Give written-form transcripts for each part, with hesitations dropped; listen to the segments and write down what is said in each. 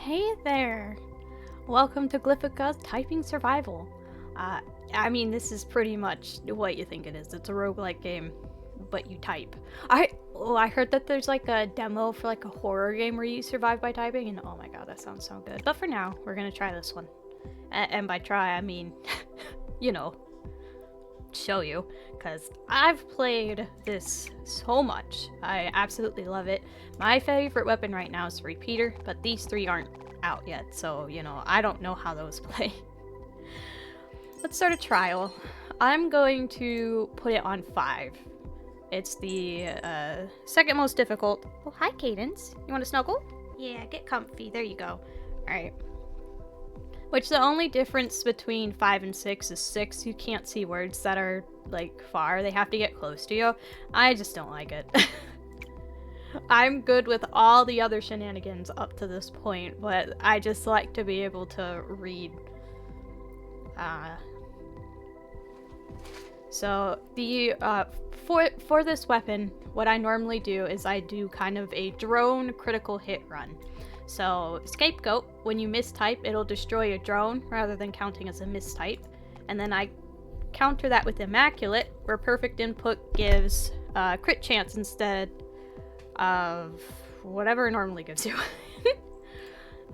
Hey there! Welcome to Glyphica's Typing Survival. I mean, this is pretty much what you think it is. It's a roguelike game, but you type. I heard that there's like a demo for like a horror game where you survive by typing, and oh my god, that sounds so good. But for now, we're gonna try this one. And by try, I mean, you know, show you, because I've played this so much. I absolutely love it. My favorite weapon right now is the repeater, but these three aren't out yet, so you know, I don't know how those play. Let's start a trial. I'm going to put it on 5. It's the second most difficult. Oh, hi Cadence. You want to snuggle? Yeah, get comfy. There you go. Alright. Which the only difference between 5 and 6 is 6, you can't see words that are, like, far. They have to get close to you. I just don't like it. I'm good with all the other shenanigans up to this point, but I just like to be able to read. So, the, for this weapon, what I normally do is I do kind of a drone critical hit run. So, Scapegoat, when you mistype, it'll destroy a drone rather than counting as a mistype. And then I counter that with Immaculate, where perfect input gives crit chance instead of whatever it normally gives you.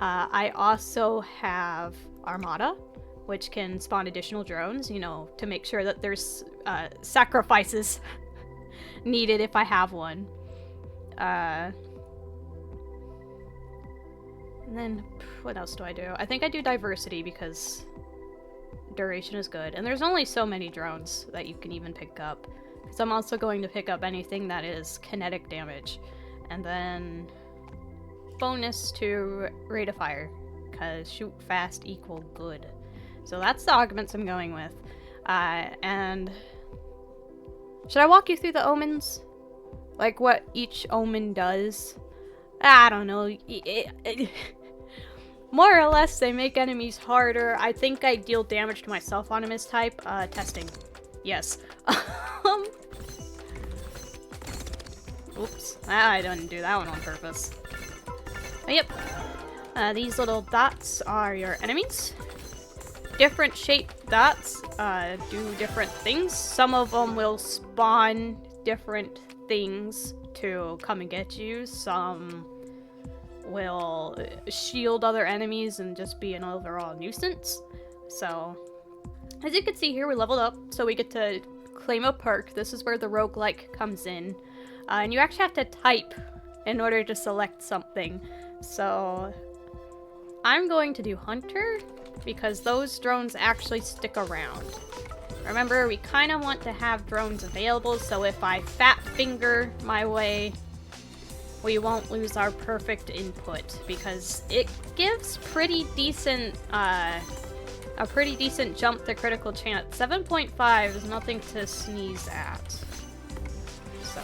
I also have Armada, which can spawn additional drones, you know, to make sure that there's sacrifices needed if I have one. And then, what else do I do? I think I do diversity because duration is good. And there's only so many drones that you can even pick up. So I'm also going to pick up anything that is kinetic damage. And then bonus to rate of fire, because shoot fast equal good. So that's the augments I'm going with. And should I walk you through the omens? Like what each omen does? I don't know. More or less, they make enemies harder. I think I deal damage to myself on a mistype. Testing. Yes. Oops. I didn't do that one on purpose. Oh, yep. These little dots are your enemies. Different shaped dots do different things. Some of them will spawn different things to come and get you. Some will shield other enemies and just be an overall nuisance. So, as you can see here, we leveled up, so we get to claim a perk. This is where the roguelike comes in. And you actually have to type in order to select something. So, I'm going to do Hunter, because those drones actually stick around. Remember, we kind of want to have drones available, so if I fat finger my way, we won't lose our perfect input, because it gives pretty decent, a pretty decent jump to critical chance. 7.5 is nothing to sneeze at. So.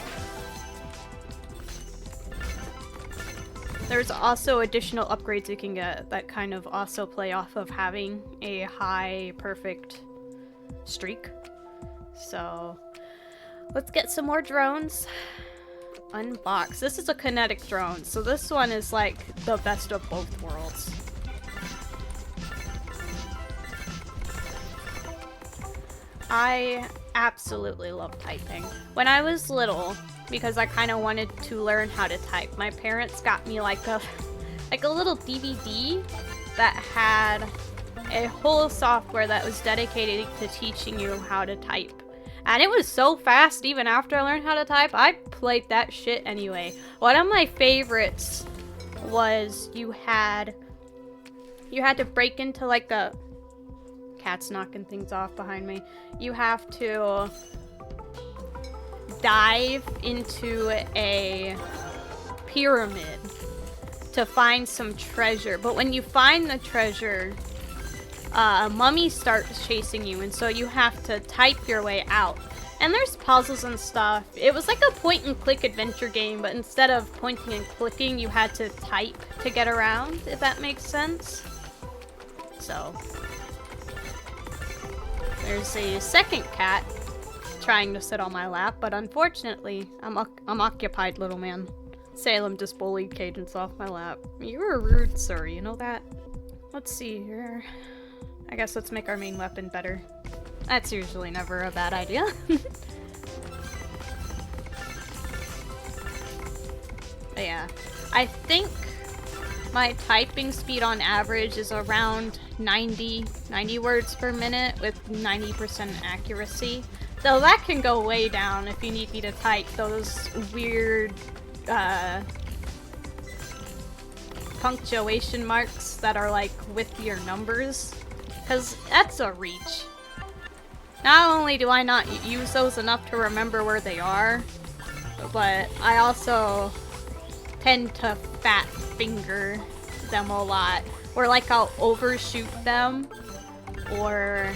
There's also additional upgrades you can get that kind of also play off of having a high perfect streak. So, let's get some more drones. Unbox. This is a kinetic drone, so this one is like the best of both worlds. I absolutely love typing. When I was little, because I kind of wanted to learn how to type, my parents got me like a little DVD that had a whole software that was dedicated to teaching you how to type. And it was so fast, even after I learned how to type, I played that shit anyway. One of my favorites was you had to break into like a... Cat's knocking things off behind me. You have to dive into a pyramid to find some treasure. But when you find the treasure, a mummy starts chasing you, and so you have to type your way out. And there's puzzles and stuff. It was like a point-and-click adventure game, but instead of pointing and clicking, you had to type to get around, if that makes sense. So, there's a second cat trying to sit on my lap, but unfortunately, I'm occupied, little man. Salem just bullied Cadence off my lap. You were rude, sir, you know that? Let's see here. I guess let's make our main weapon better. That's usually never a bad idea. But yeah, I think my typing speed on average is around 90 words per minute with 90% accuracy. Though that can go way down if you need me to type those weird punctuation marks that are like with your numbers. Because that's a reach. Not only do I not use those enough to remember where they are, but I also tend to fat finger them a lot. Or like I'll overshoot them or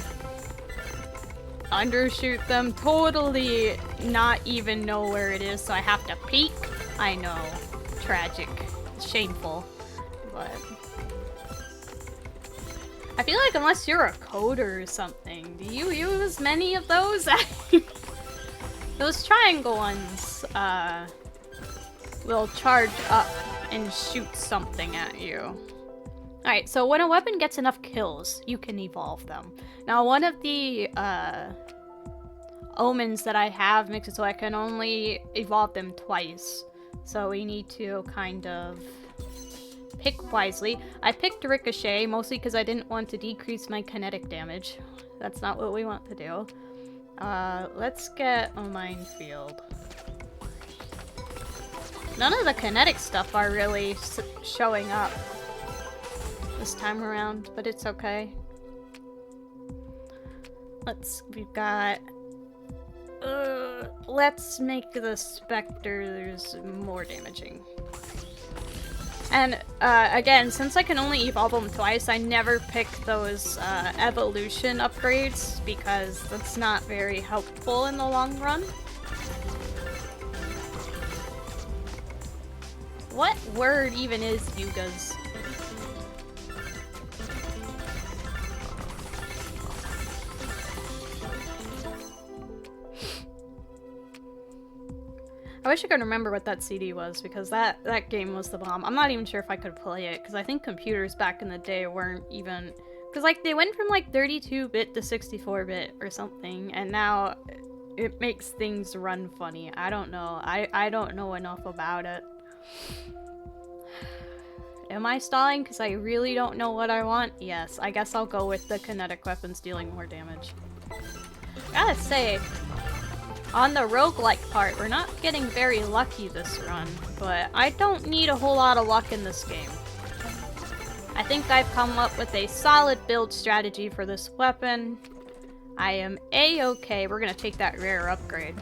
undershoot them, totally not even know where it is, so I have to peek. I know. Tragic. Shameful. But I feel like unless you're a coder or something, do you use many of those? Those triangle ones will charge up and shoot something at you. Alright, so when a weapon gets enough kills, you can evolve them. Now, one of the omens that I have makes it so I can only evolve them twice. So we need to kind of pick wisely. I picked Ricochet mostly because I didn't want to decrease my kinetic damage. That's not what we want to do. Let's get a minefield. None of the kinetic stuff are really showing up this time around, but it's okay. We've got... let's make the Spectres more damaging. And, again, since I can only evolve them twice, I never pick those, evolution upgrades, because that's not very helpful in the long run. What word even is Yuga's? I wish I could remember what that CD was, because that game was the bomb. I'm not even sure if I could play it, because I think computers back in the day weren't even... Because, like, they went from, like, 32-bit to 64-bit or something, and now it makes things run funny. I don't know. I don't know enough about it. Am I stalling because I really don't know what I want? Yes, I guess I'll go with the kinetic weapons dealing more damage. Gotta say, on the roguelike part, we're not getting very lucky this run, but I don't need a whole lot of luck in this game. I think I've come up with a solid build strategy for this weapon. I am A-okay. We're gonna take that rare upgrade.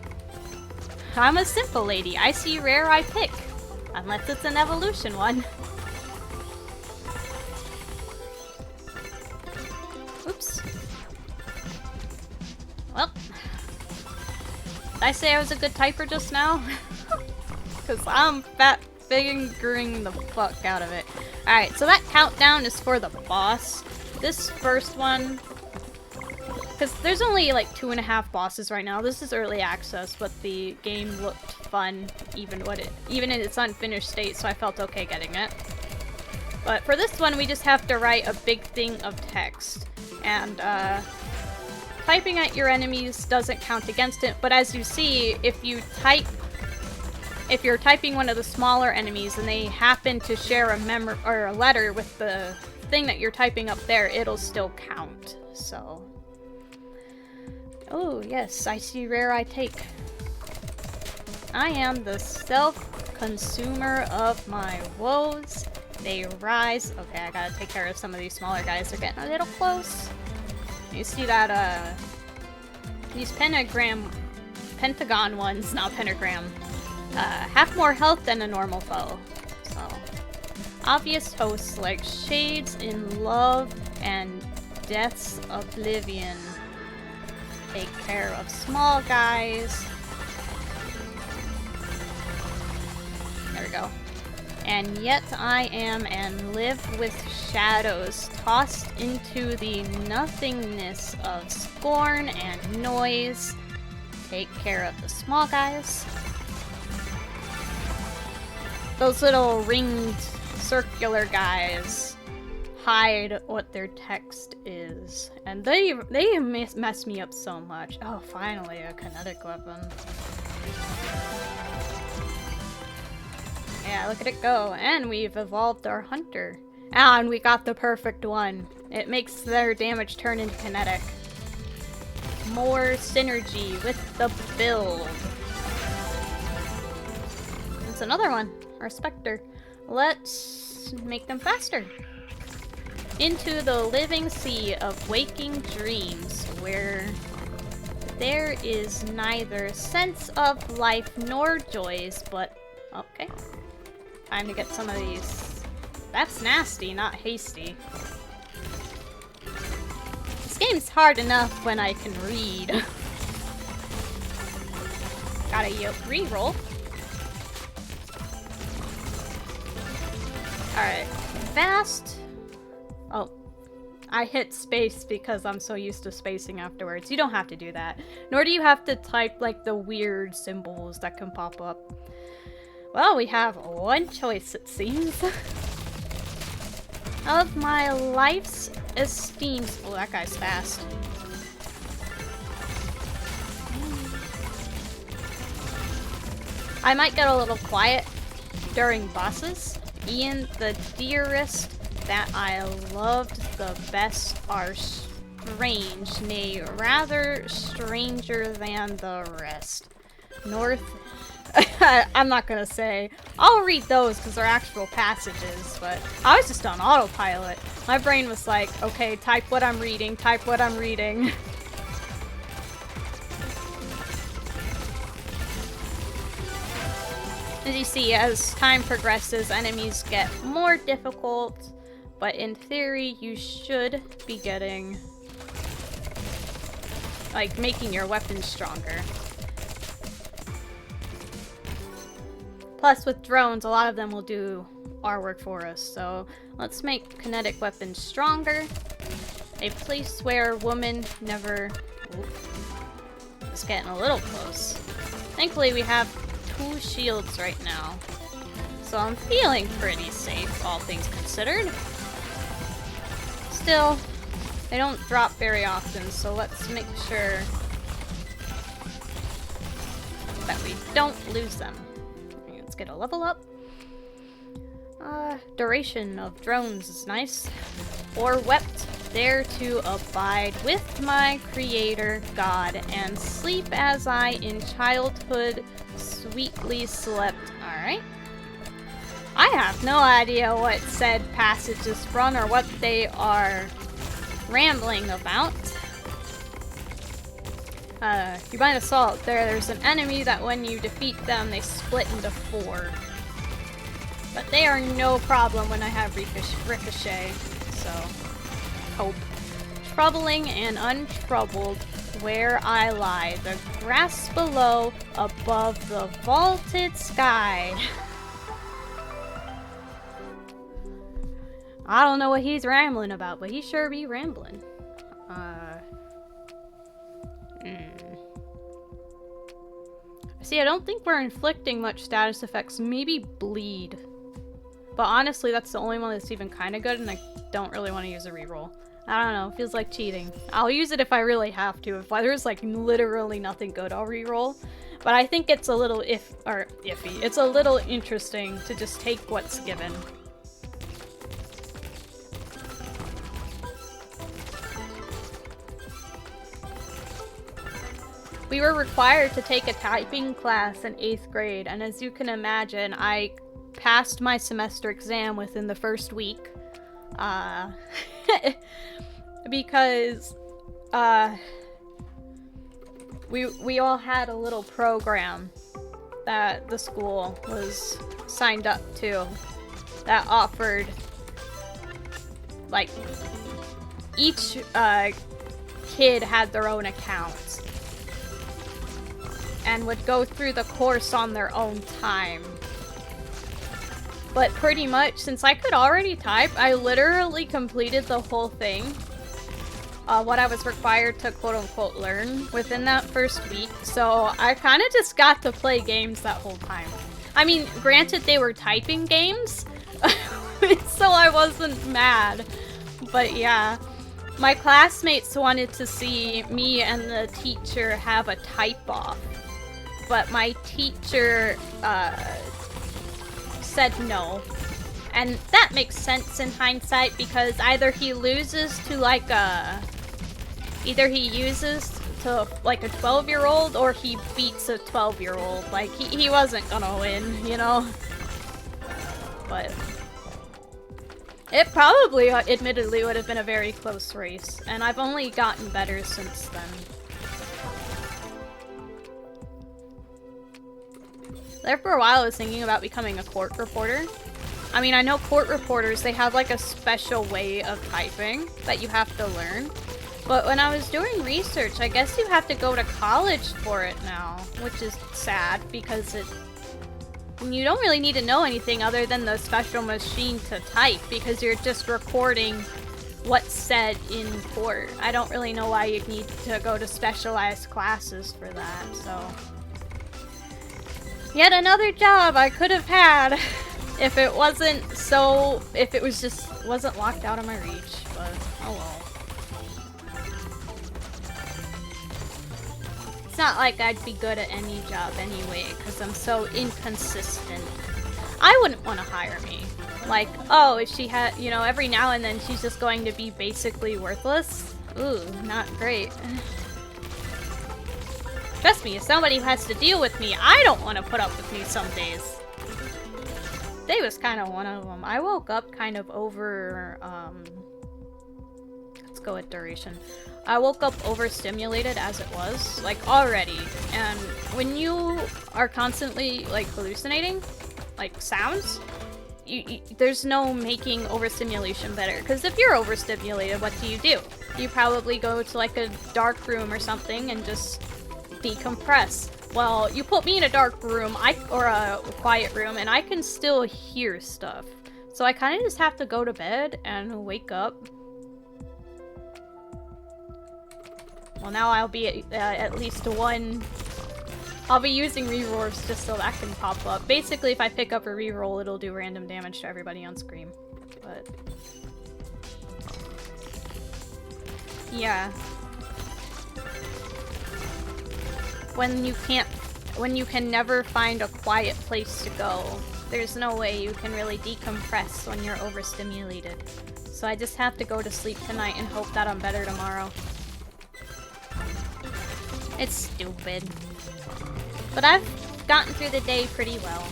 I'm a simple lady. I see rare, I pick. Unless it's an evolution one. Oops. Well. Did I say I was a good typer just now? Because I'm fat fingering the fuck out of it. Alright, so that countdown is for the boss. This first one... Because there's only like 2.5 bosses right now. This is early access, but the game looked fun even in its unfinished state, so I felt okay getting it. But for this one, we just have to write a big thing of text. And typing at your enemies doesn't count against it, but as you see, if you're typing one of the smaller enemies and they happen to share a letter with the thing that you're typing up there, it'll still count. So, oh yes, I see rare I take. I am the self-consumer of my woes. They rise. Okay, I gotta take care of some of these smaller guys. They're getting a little close. You see that, these pentagon ones, not pentagram, have more health than a normal foe. So, obvious hosts like Shades in Love and Death's Oblivion take care of small guys. There we go. And yet I am and live with shadows tossed into the nothingness of scorn and noise. Take care of the small guys. those little ringed circular guys hide what their text is, and they mess me up so much. Oh, finally a kinetic weapon. Yeah, look at it go, and we've evolved our hunter. Ah, and we got the perfect one. It makes their damage turn into kinetic. More synergy with the build. It's another one, our Spectre. Let's make them faster. Into the living sea of waking dreams, where there is neither sense of life nor joys, but... Okay. Time to get some of these. That's nasty, not hasty. This game's hard enough when I can read. Gotta reroll. Alright. Fast. Oh. I hit space because I'm so used to spacing afterwards. You don't have to do that. Nor do you have to type like the weird symbols that can pop up. Well, we have one choice, it seems. Of my life's esteem. Oh, that guy's fast. I might get a little quiet during bosses. Ian, the dearest that I loved the best are strange, nay, rather stranger than the rest. North. I'm not gonna say. I'll read those because they're actual passages, but I was just on autopilot. My brain was like, okay, type what I'm reading, type what I'm reading. As you see, as time progresses, enemies get more difficult, but in theory, you should be getting, like, making your weapons stronger. Plus, with drones, a lot of them will do our work for us, so let's make kinetic weapons stronger. A place where woman never... Oop. It's getting a little close. Thankfully, we have 2 shields right now, so I'm feeling pretty safe, all things considered. Still, they don't drop very often, so let's make sure that we don't lose them. Let's get a level up. Duration of drones is nice. Or wept, there to abide with my creator God, and sleep as I in childhood sweetly slept. Alright. I have no idea what said passage is from or what they are rambling about. You might have saw it there. There's an enemy that when you defeat them, they split into 4. But they are no problem when I have Ricochet, so hope. Troubling and untroubled where I lie, the grass below, above the vaulted sky. I don't know what he's rambling about, but he sure be rambling. See, I don't think we're inflicting much status effects. Maybe bleed. But honestly, that's the only one that's even kind of good, and I don't really want to use a reroll. I don't know, it feels like cheating. I'll use it if I really have to. If there's like literally nothing good, I'll reroll. But I think it's a little iffy. It's a little interesting to just take what's given. We were required to take a typing class in 8th grade, and as you can imagine, I passed my semester exam within the first week. Because we all had a little program that the school was signed up to that offered, like, each kid had their own account and would go through the course on their own time. But pretty much, since I could already type, I literally completed the whole thing. What I was required to quote-unquote learn within that first week. So I kind of just got to play games that whole time. I mean, granted they were typing games, so I wasn't mad. But yeah, my classmates wanted to see me and the teacher have a type-off. But my teacher said no. And that makes sense in hindsight because either he loses to like either he uses to like a 12-year-old or he beats a 12-year-old. Like he wasn't gonna win, you know? But it probably admittedly would have been a very close race, and I've only gotten better since then. There for a while I was thinking about becoming a court reporter. I mean, I know court reporters, they have like a special way of typing that you have to learn. But when I was doing research, I guess you have to go to college for it now, which is sad because you don't really need to know anything other than the special machine to type because you're just recording what's said in court. I don't really know why you'd need to go to specialized classes for that, so. Yet another job I could have had if it wasn't wasn't locked out of my reach, but oh well. It's not like I'd be good at any job anyway, because I'm so inconsistent. I wouldn't want to hire me. Like, oh, if she had, you know, every now and then she's just going to be basically worthless. Ooh, not great. Trust me, as somebody who has to deal with me, I don't want to put up with me some days. Today was kind of one of them. I woke up kind of over, let's go with duration. I woke up overstimulated as it was, like, already. And when you are constantly, like, hallucinating, like, sounds, there's no making overstimulation better. Because if you're overstimulated, what do? You probably go to, like, a dark room or something and just decompress. Well, you put me in a dark room, or a quiet room, and I can still hear stuff. So I kind of just have to go to bed and wake up. Well, now I'll be at least one. I'll be using rerolls just so that can pop up. Basically, if I pick up a reroll, it'll do random damage to everybody on screen. But yeah. When you can never find a quiet place to go, there's no way you can really decompress when you're overstimulated. So I just have to go to sleep tonight and hope that I'm better tomorrow. It's stupid. But I've gotten through the day pretty well.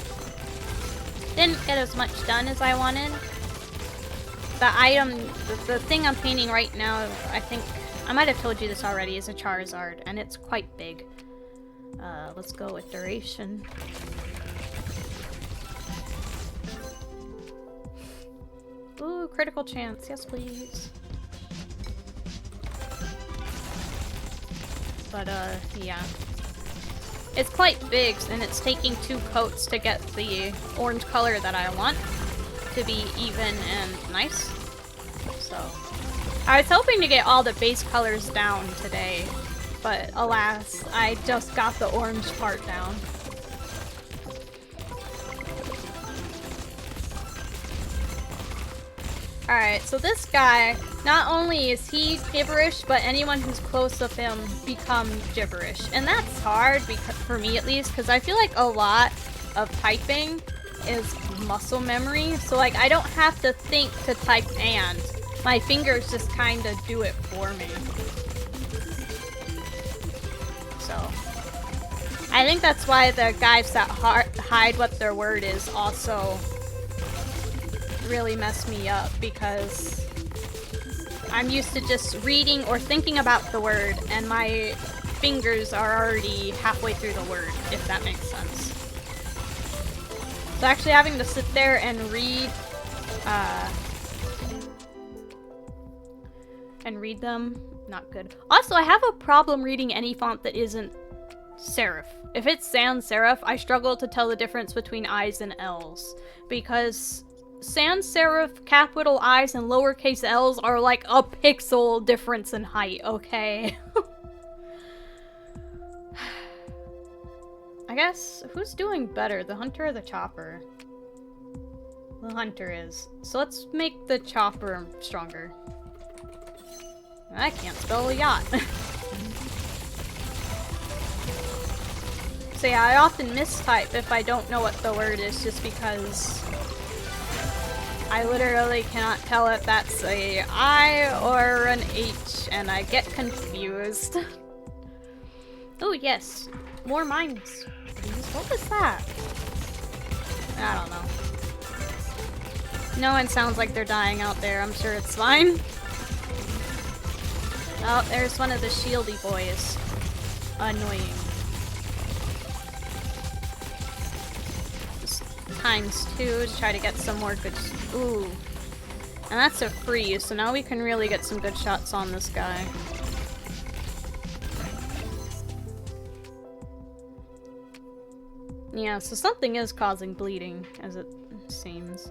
Didn't get as much done as I wanted. The thing I'm painting right now, I think, I might have told you this already, is a Charizard, and it's quite big. Let's go with duration. Ooh, critical chance. Yes, please. But, yeah. It's quite big, and it's taking 2 coats to get the orange color that I want to be even and nice. So, I was hoping to get all the base colors down today, but alas, I just got the orange part down. Alright, so this guy, not only is he gibberish, but anyone who's close of him becomes gibberish. And that's hard, because, for me at least, because I feel like a lot of typing is muscle memory. So like, I don't have to think to type and. My fingers just kind of do it for me. So, I think that's why the guys that hide what their word is also really mess me up, because I'm used to just reading or thinking about the word and my fingers are already halfway through the word, if that makes sense. So actually having to sit there and read them, not good. Also, I have a problem reading any font that isn't serif. If it's sans serif, I struggle to tell the difference between I's and L's, because sans serif capital I's and lowercase L's are like a pixel difference in height, okay? I guess, who's doing better, the hunter or the chopper? The hunter is. So let's make the chopper stronger. I can't spell yacht. So yeah, I often mistype if I don't know what the word is, just because I literally cannot tell if that's a I or an H, and I get confused. Oh yes, more mines. What was that? I don't know. No one sounds like they're dying out there. I'm sure it's fine. Oh, there's one of the shieldy boys. Annoying. Just ×2 to try to get some more good. Ooh. And that's a freeze, so now we can really get some good shots on this guy. Yeah, so something is causing bleeding, as it seems.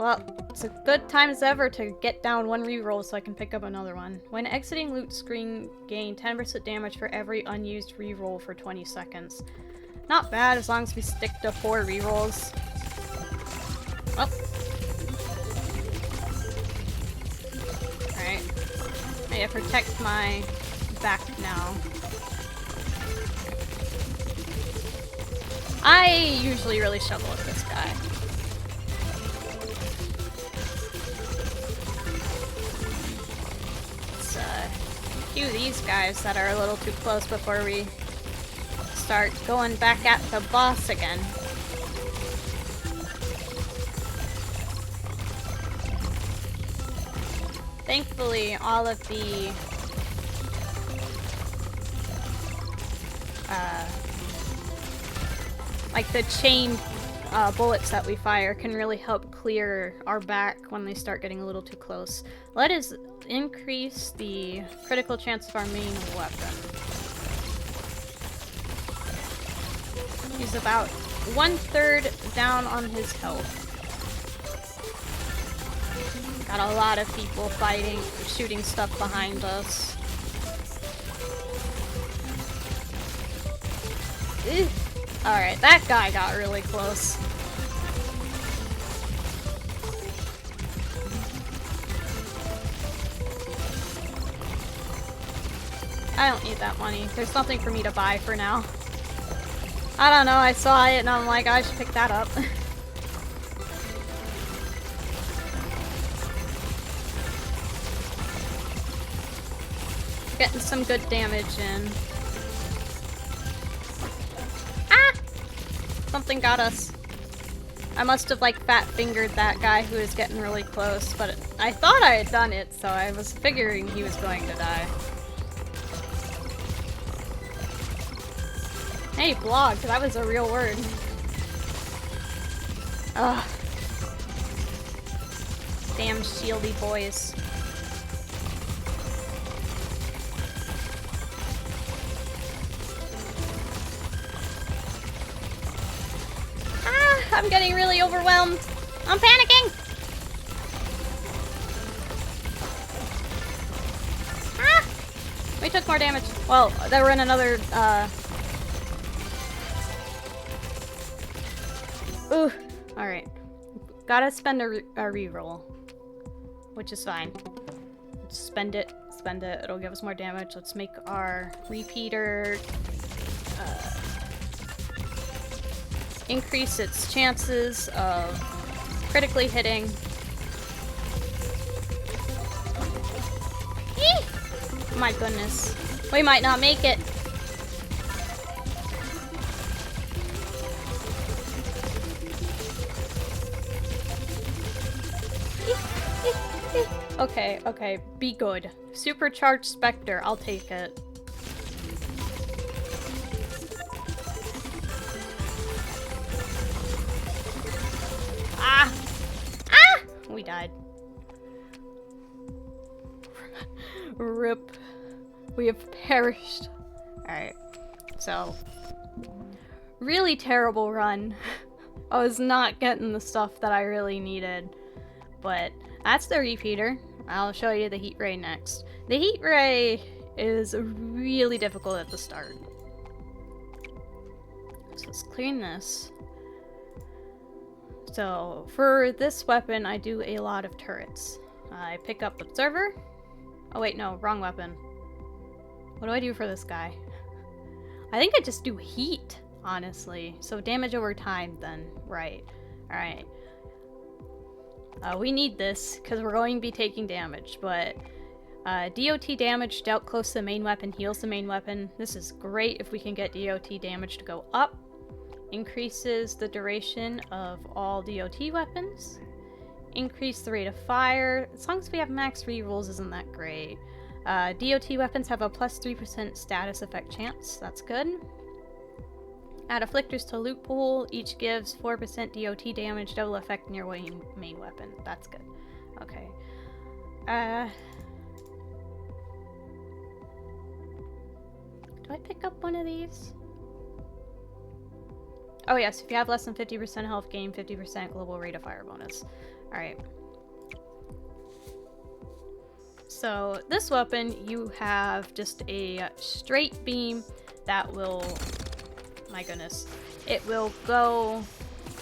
Well, it's a good time as ever to get down one reroll so I can pick up another one. When exiting loot screen, gain 10% damage for every unused reroll for 20 seconds. Not bad as long as we stick to 4 rerolls. Oh. Alright. I need to protect my back now. I usually really struggle with this guy. Cue these guys that are a little too close before we start going back at the boss again. Thankfully, all of the like the chain bullets that we fire can really help clear our back when they start getting a little too close. Let us increase the critical chance of our main weapon. He's about 1/3 down on his health. Got a lot of people fighting, shooting stuff behind us. Alright, that guy got really close. I don't need that money. There's nothing for me to buy for now. I don't know, I saw it and I'm like, I should pick that up. Getting some good damage in. Ah! Something got us. I must have like fat fingered that guy who was getting really close, but I thought I had done it, so I was figuring he was going to die. Hey, blog, that was a real word. Ugh. Damn shieldy boys. Ah, I'm getting really overwhelmed. I'm panicking! Ah! We took more damage. Well, they were in another, Ooh, alright. Gotta spend a reroll. Which is fine. Let's spend it, it'll give us more damage. Let's make our repeater increase its chances of critically hitting. Eee! My goodness. We might not make it. Okay, okay, be good. Supercharged Spectre, I'll take it. Ah! Ah! We died. RIP. We have perished. Alright, so. Really terrible run. I was not getting the stuff that I really needed. But that's the repeater. I'll show you the heat ray next. The heat ray is really difficult at the start. So let's clean this. So for this weapon, I do a lot of turrets. I pick up Observer. Oh wait, no, wrong weapon. What do I do for this guy? I think I just do heat, honestly. So damage over time then, right. Alright. We need this because we're going to be taking damage, but DOT damage dealt close to the main weapon heals the main weapon. This is great if we can get DOT damage to go up. Increases the duration of all DOT weapons. Increase the rate of fire. As long as we have max rerolls, isn't that great? DOT weapons have a plus 3% status effect chance. That's good. Add afflictors to loot pool. Each gives 4% DOT damage, double effect in your main weapon. That's good. Okay. Do I pick up one of these? Oh yes, if you have less than 50% health gain, 50% global rate of fire bonus. Alright. So this weapon, you have just a straight beam that will, my goodness, it will go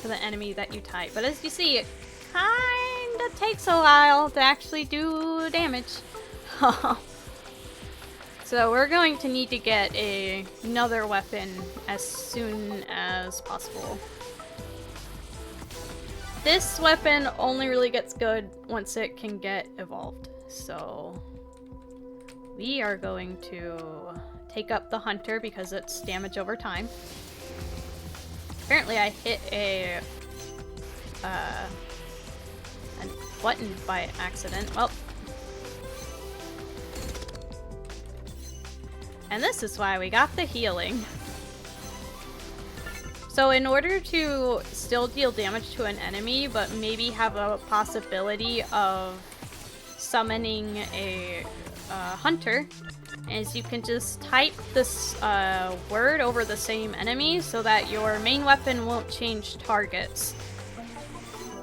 to the enemy that you type. But as you see, it kinda takes a while to actually do damage. So we're going to need to get another weapon as soon as possible. This weapon only really gets good once it can get evolved. So we are going to take up the Hunter because it's damage over time. Apparently I hit a button by accident. Well. And this is why we got the healing. So in order to still deal damage to an enemy, but maybe have a possibility of summoning a hunter, is you can just type this word over the same enemy so that your main weapon won't change targets.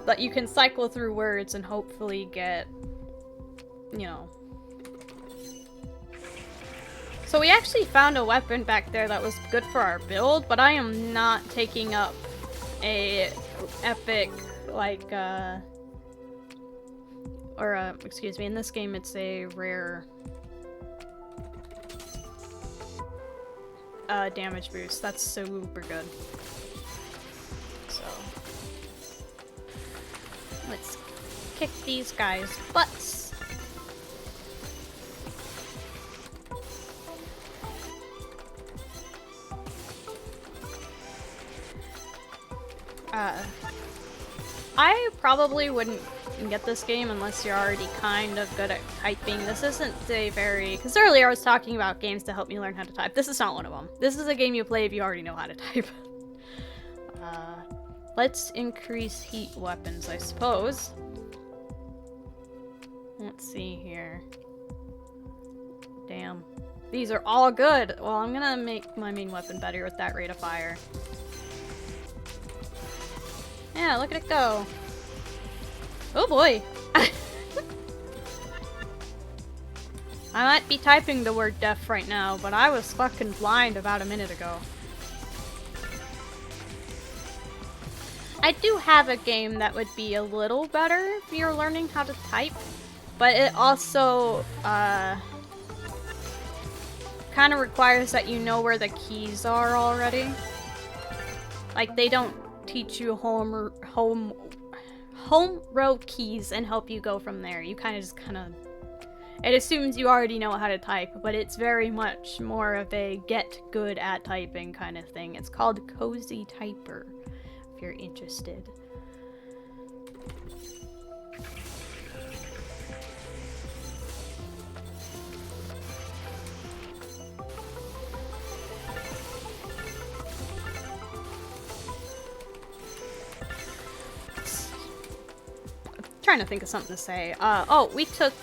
But you can cycle through words and hopefully get, you know. So we actually found a weapon back there that was good for our build, but I am not taking up a epic, like, excuse me, in this game it's a rare damage boost. That's super good. So, let's kick these guys' butts. I probably wouldn't get this game unless you're already kind of good at typing. This isn't a very... Because earlier I was talking about games to help me learn how to type. This is not one of them. This is a game you play if you already know how to type. Let's increase heat weapons, I suppose. Let's see here. Damn. These are all good! Well, I'm gonna make my main weapon better with that rate of fire. Yeah, look at it go. Oh boy. I might be typing the word death right now, but I was fucking blind about a minute ago. I do have a game that would be a little better if you're learning how to type, but it also kind of requires that you know where the keys are already. Like, they don't teach you home row keys and help you go from there. You kind of it assumes you already know how to type, but it's very much more of a get good at typing kind of thing. It's called Cozy Typer, if you're interested. Trying to think of something to say. Oh, we took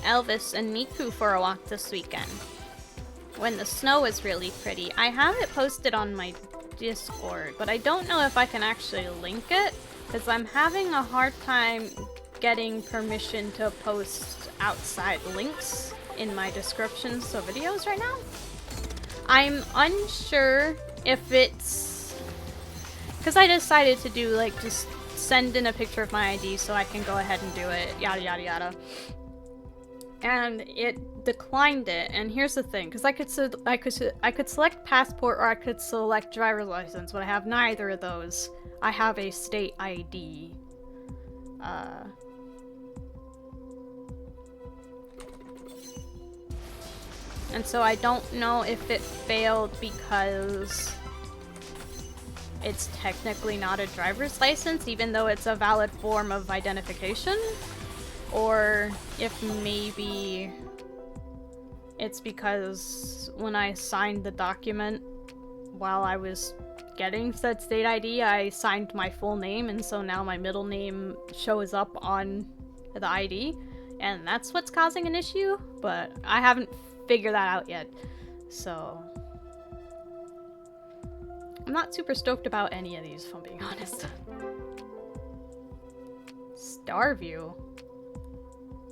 Elvis and Miku for a walk this weekend when the snow was really pretty. I have it posted on my Discord, but I don't know if I can actually link it because I'm having a hard time getting permission to post outside links in my descriptions of videos right now. I'm unsure if it's... Because I decided to do, like, just send in a picture of my ID so I can go ahead and do it, yada yada yada. And it declined it, and here's the thing, because I could select passport or I could select driver's license, but I have neither of those. I have a state ID. And so I don't know if it failed because it's technically not a driver's license, even though it's a valid form of identification, or if maybe it's because when I signed the document while I was getting said state ID, I signed my full name, and so now my middle name shows up on the ID, and that's what's causing an issue, but I haven't figured that out yet, so I'm not super stoked about any of these, if I'm being honest. Starview?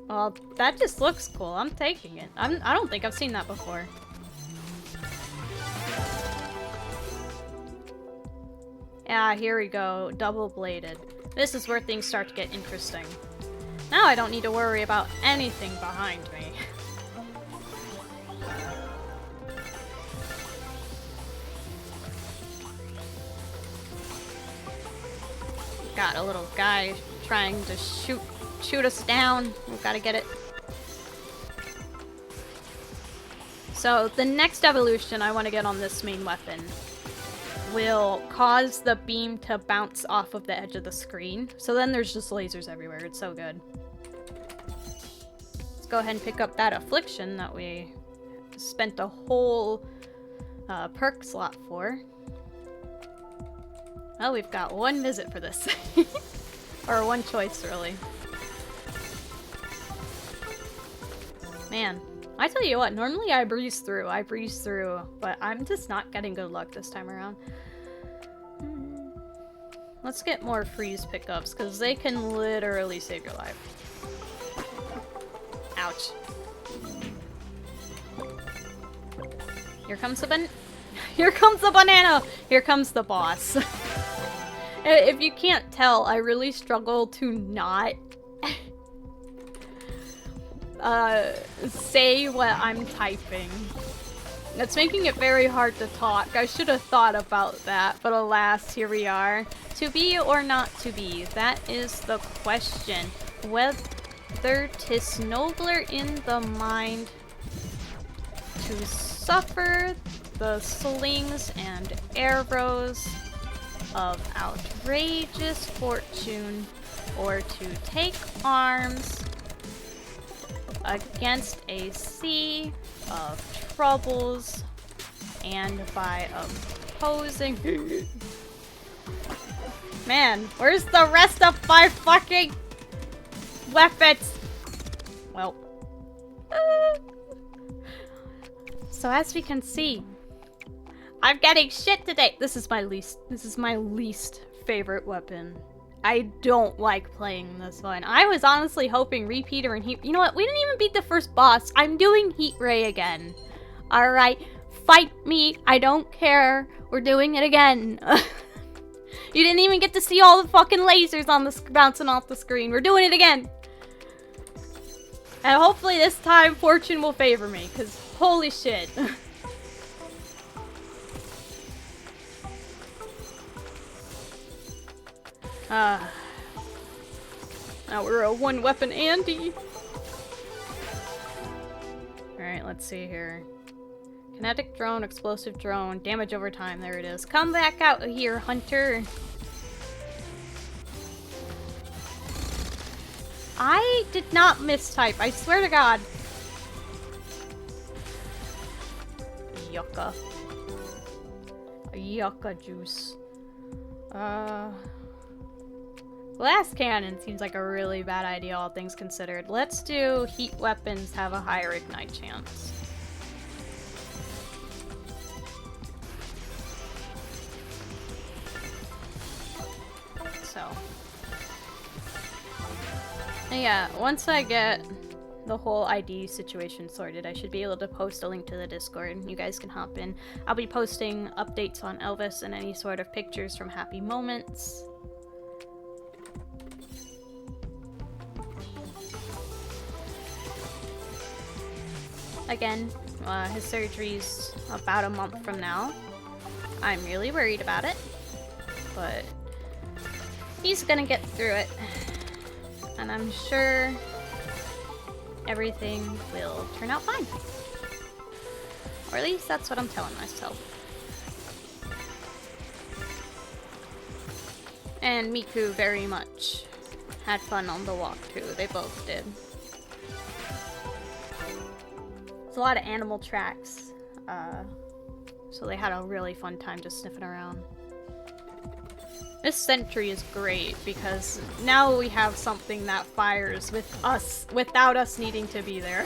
Well, that just looks cool. I'm taking it. I don't think I've seen that before. Yeah, here we go. Double-bladed. This is where things start to get interesting. Now I don't need to worry about anything behind me. Got a little guy trying to shoot us down. We've got to get it. So the next evolution I want to get on this main weapon will cause the beam to bounce off of the edge of the screen. So then there's just lasers everywhere. It's so good. Let's go ahead and pick up that affliction that we spent a whole perk slot for. Well, we've got one visit for this. Or one choice, really. Man, I tell you what, normally I breeze through, but I'm just not getting good luck this time around. Let's get more freeze pickups, because they can literally save your life. Ouch. Here comes the Here comes the banana! Here comes the boss. If you can't tell, I really struggle to not say what I'm typing. That's making it very hard to talk. I should have thought about that, but alas, here we are. To be or not to be, that is the question. Whether 'tis nobler in the mind to suffer the slings and arrows of outrageous fortune, or to take arms against a sea of troubles, and by opposing... Man, where's the rest of my fucking weapons? Well. So as we can see, I'm getting shit today. This is my least favorite weapon. I don't like playing this one. I was honestly hoping Repeater and Heat... You know what? We didn't even beat the first boss. I'm doing Heat Ray again. Alright? Fight me. I don't care. We're doing it again. You didn't even get to see all the fucking lasers on the bouncing off the screen. We're doing it again. And hopefully this time fortune will favor me, because holy shit. Now we're a one-weapon Andy. Alright, let's see here. Kinetic drone, explosive drone, damage over time. There it is. Come back out here, Hunter. I did not mistype. I swear to God. Yucca. Yucca juice. Glass cannon seems like a really bad idea, all things considered. Let's do heat weapons have a higher ignite chance. So. Yeah, once I get the whole ID situation sorted, I should be able to post a link to the Discord. You guys can hop in. I'll be posting updates on Elvis and any sort of pictures from happy moments. Again, his surgery's about a month from now. I'm really worried about it, but he's gonna get through it. And I'm sure everything will turn out fine. Or at least that's what I'm telling myself. And Miku very much had fun on the walk too. They both did. It's a lot of animal tracks. So they had a really fun time just sniffing around. This sentry is great because now we have something that fires with us without us needing to be there.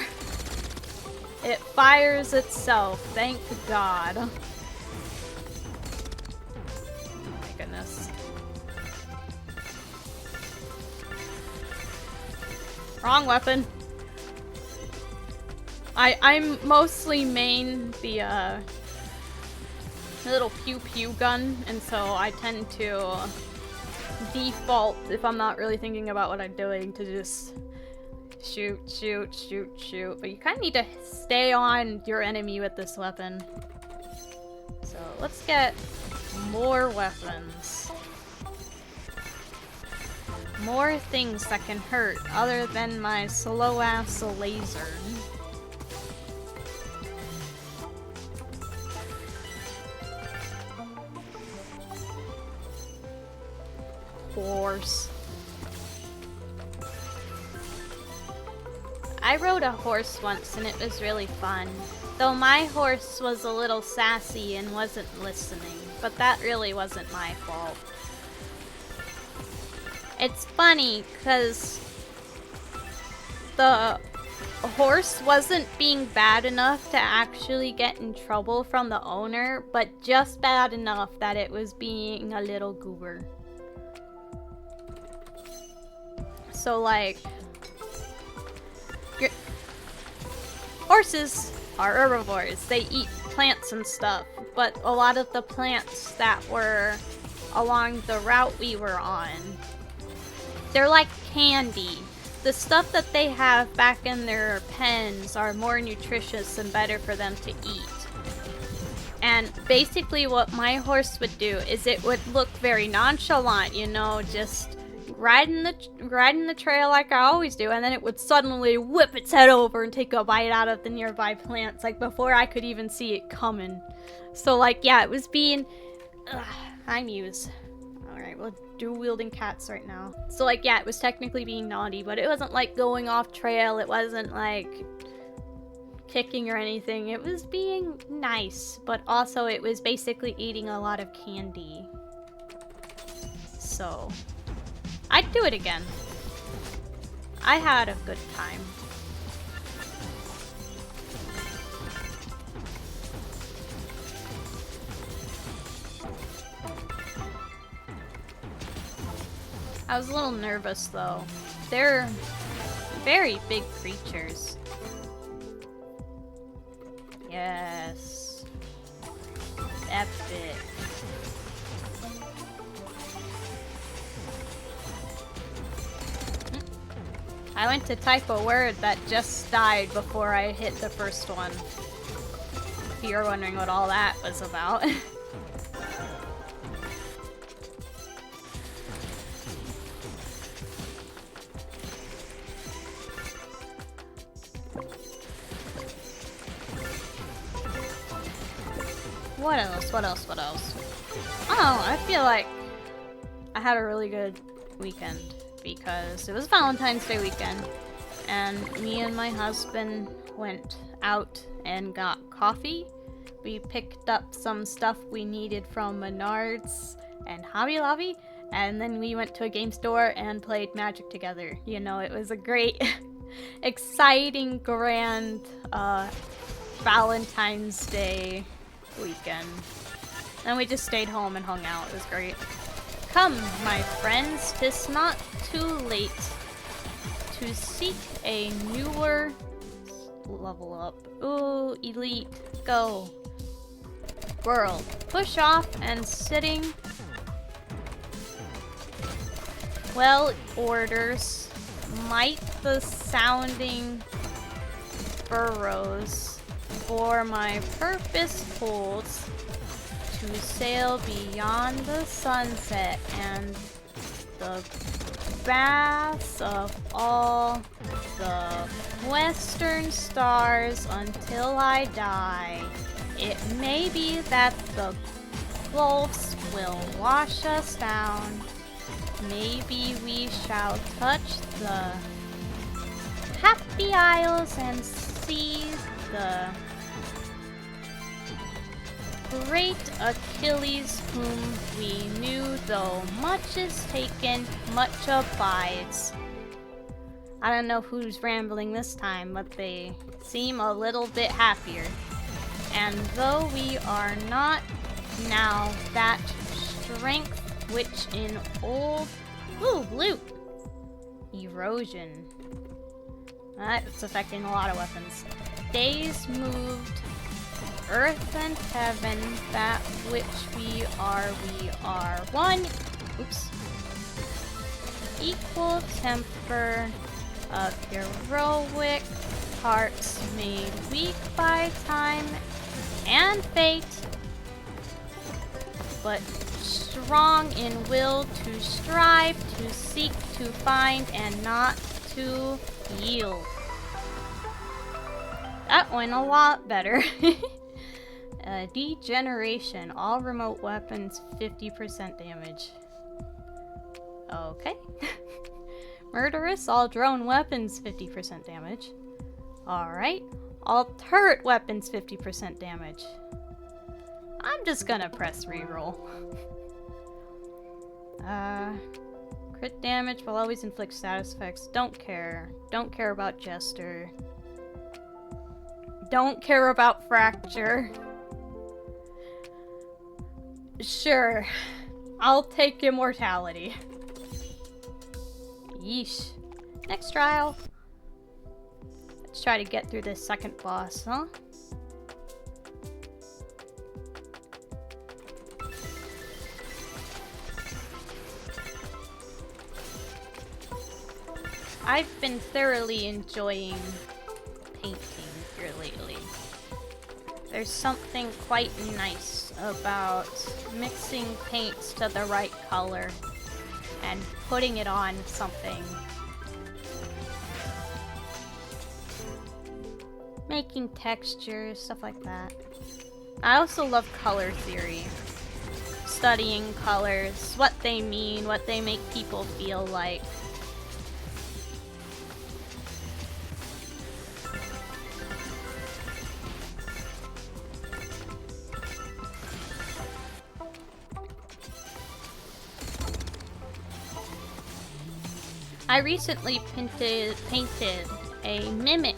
It fires itself, thank God. Oh my goodness. Wrong weapon. I'm mostly main the little pew pew gun, and so I tend to default, if I'm not really thinking about what I'm doing, to just shoot, shoot, shoot, shoot. But you kind of need to stay on your enemy with this weapon. So let's get more weapons. More things that can hurt other than my slow ass laser. Horse. I rode a horse once and it was really fun. Though my horse was a little sassy and wasn't listening, but that really wasn't my fault. It's funny because the horse wasn't being bad enough to actually get in trouble from the owner, but just bad enough that it was being a little goober. So, like, horses are herbivores. They eat plants and stuff, but a lot of the plants that were along the route we were on, they're like candy. The stuff that they have back in their pens are more nutritious and better for them to eat. And basically what my horse would do is it would look very nonchalant, you know, just riding the trail like I always do, and then it would suddenly whip its head over and take a bite out of the nearby plants, like before I could even see it coming. So, like, yeah, it was being... I muse. Alright, we'll do wielding cats right now. So, like, yeah, it was technically being naughty, but it wasn't, like, going off trail. It wasn't, like, kicking or anything. It was being nice, but also it was basically eating a lot of candy. So... I'd do it again. I had a good time. I was a little nervous though. They're very big creatures. Yes. Epic. I went to type a word that just died before I hit the first one. If you're wondering what all that was about. What else? What else? What else? Oh, I feel like I had a really good weekend. Because it was Valentine's Day weekend, and me and my husband went out and got coffee. We picked up some stuff we needed from Menards and Hobby Lobby, and then we went to a game store and played Magic together. You know, it was a great, exciting, grand Valentine's Day weekend. And we just stayed home and hung out. It was great. Come, my friends, 'tis not too late to seek a newer level up. Ooh, elite, go. World, push off and sitting. Well, orders. Might the sounding furrows for my purpose holds to sail beyond the sunset and the baths of all the western stars until I die. It may be that the gulfs will wash us down. Maybe we shall touch the happy isles and see the great Achilles whom we knew, though much is taken, much abides. I don't know who's rambling this time, but they seem a little bit happier. And though we are not now that strength which in old... Ooh, loot! Erosion. That's affecting a lot of weapons. Days moved, earth and heaven, that which we are one. Oops. Equal temper of heroic hearts made weak by time and fate, but strong in will to strive, to seek, to find, and not to yield. That went a lot better. Degeneration. All remote weapons 50% damage. Okay. Murderous. All drone weapons 50% damage. Alright. All turret weapons 50% damage. I'm just gonna press reroll. Crit damage will always inflict status effects. Don't care. Don't care about Jester. Don't care about Fracture. Sure. I'll take Immortality. Yeesh. Next trial. Let's try to get through this second boss, huh? I've been thoroughly enjoying painting here lately. There's something quite nice about mixing paints to the right color and putting it on something. Making textures, stuff like that. I also love color theory. Studying colors, what they mean, what they make people feel like. I recently painted a mimic,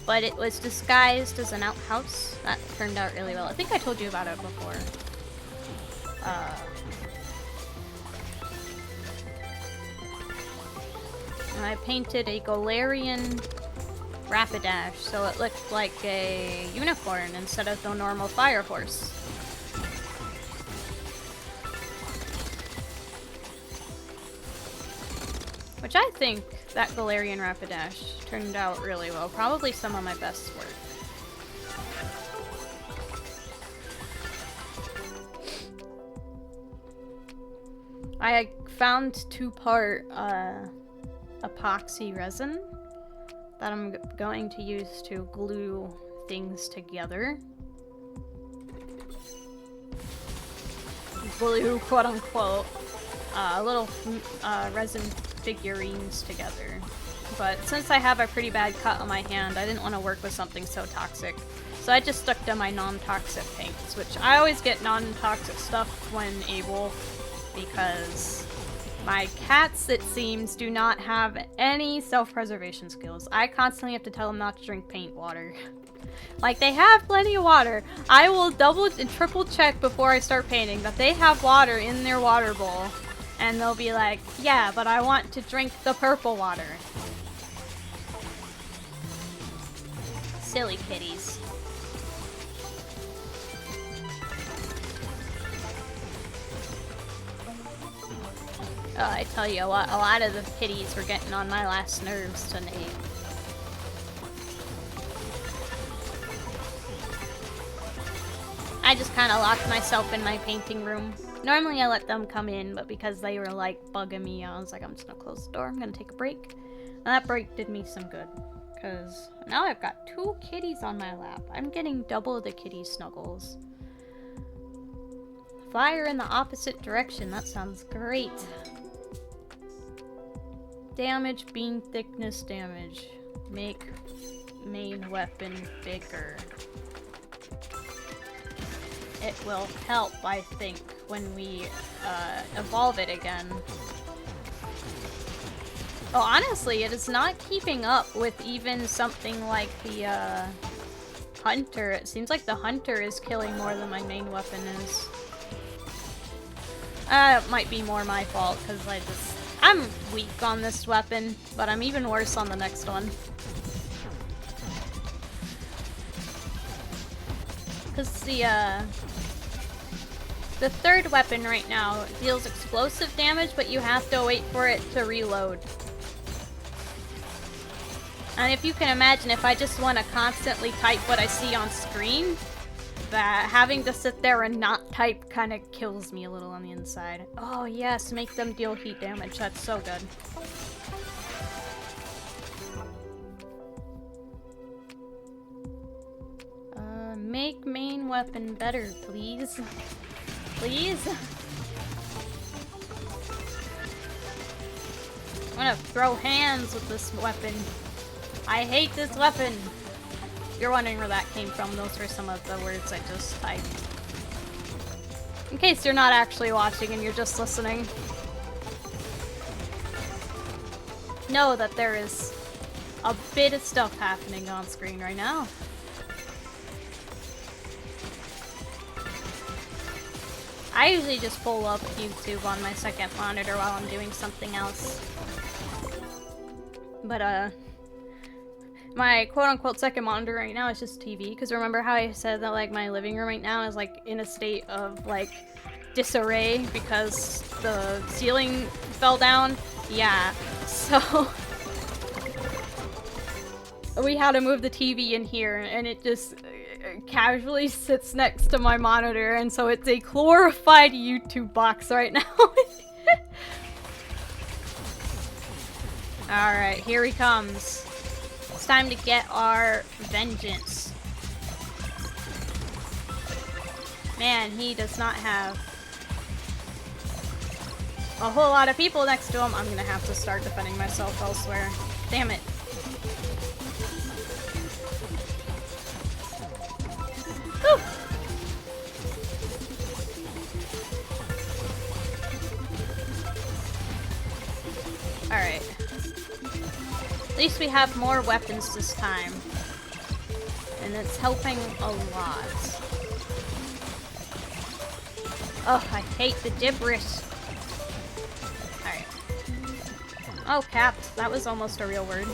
but it was disguised as an outhouse. That turned out really well. I think I told you about it before. And I painted a Galarian Rapidash, so it looked like a unicorn instead of the normal fire horse. Which I think that Galarian Rapidash turned out really well. Probably some of my best work. I found 2-part epoxy resin that I'm going to use to glue things together. Glue, quote unquote, little resin figurines together. But since I have a pretty bad cut on my hand, I didn't want to work with something so toxic. So I just stuck to my non-toxic paints, which I always get non-toxic stuff when able, because my cats, it seems, do not have any self-preservation skills. I constantly have to tell them not to drink paint water. Like, they have plenty of water. I will double and triple check before I start painting that they have water in their water bowl. And they'll be like, yeah, but I want to drink the purple water. Silly kitties. I tell you, a lot of the kitties were getting on my last nerves tonight. I just kind of locked myself in my painting room. Normally I let them come in, but because they were like bugging me, I was like, I'm just gonna close the door, I'm gonna take a break. And that break did me some good, because now I've got 2 kitties on my lap. I'm getting double the kitty snuggles. Fire in the opposite direction, that sounds great. Damage, beam thickness damage. Make main weapon bigger. It will help, I think, when we evolve it again. Oh, honestly, it is not keeping up with even something like the hunter. It seems like the hunter is killing more than my main weapon is. It might be more my fault, because I'm weak on this weapon, but I'm even worse on the next one. Because the third weapon right now deals explosive damage, but you have to wait for it to reload. And if you can imagine, if I just want to constantly type what I see on screen, that having to sit there and not type kind of kills me a little on the inside. Oh yes, make them deal heat damage. That's so good. Make main weapon better, please. Please? I'm gonna throw hands with this weapon. I hate this weapon. If you're wondering where that came from, those were some of the words I just typed. In case you're not actually watching and you're just listening. Know that there is a bit of stuff happening on screen right now. I usually just pull up YouTube on my second monitor while I'm doing something else. But, my quote-unquote second monitor right now is just TV, because remember how I said that, like, my living room right now is, like, in a state of, like, disarray because the ceiling fell down? Yeah, so... we had to move the TV in here, and it just casually sits next to my monitor, and so it's a glorified YouTube box right now. Alright, here he comes. It's time to get our vengeance. Man, he does not have a whole lot of people next to him. I'm gonna have to start defending myself elsewhere. Damn it. Whew. Alright. At least we have more weapons this time. And it's helping a lot. Oh, I hate the gibberish. Alright. Oh, capped. That was almost a real word.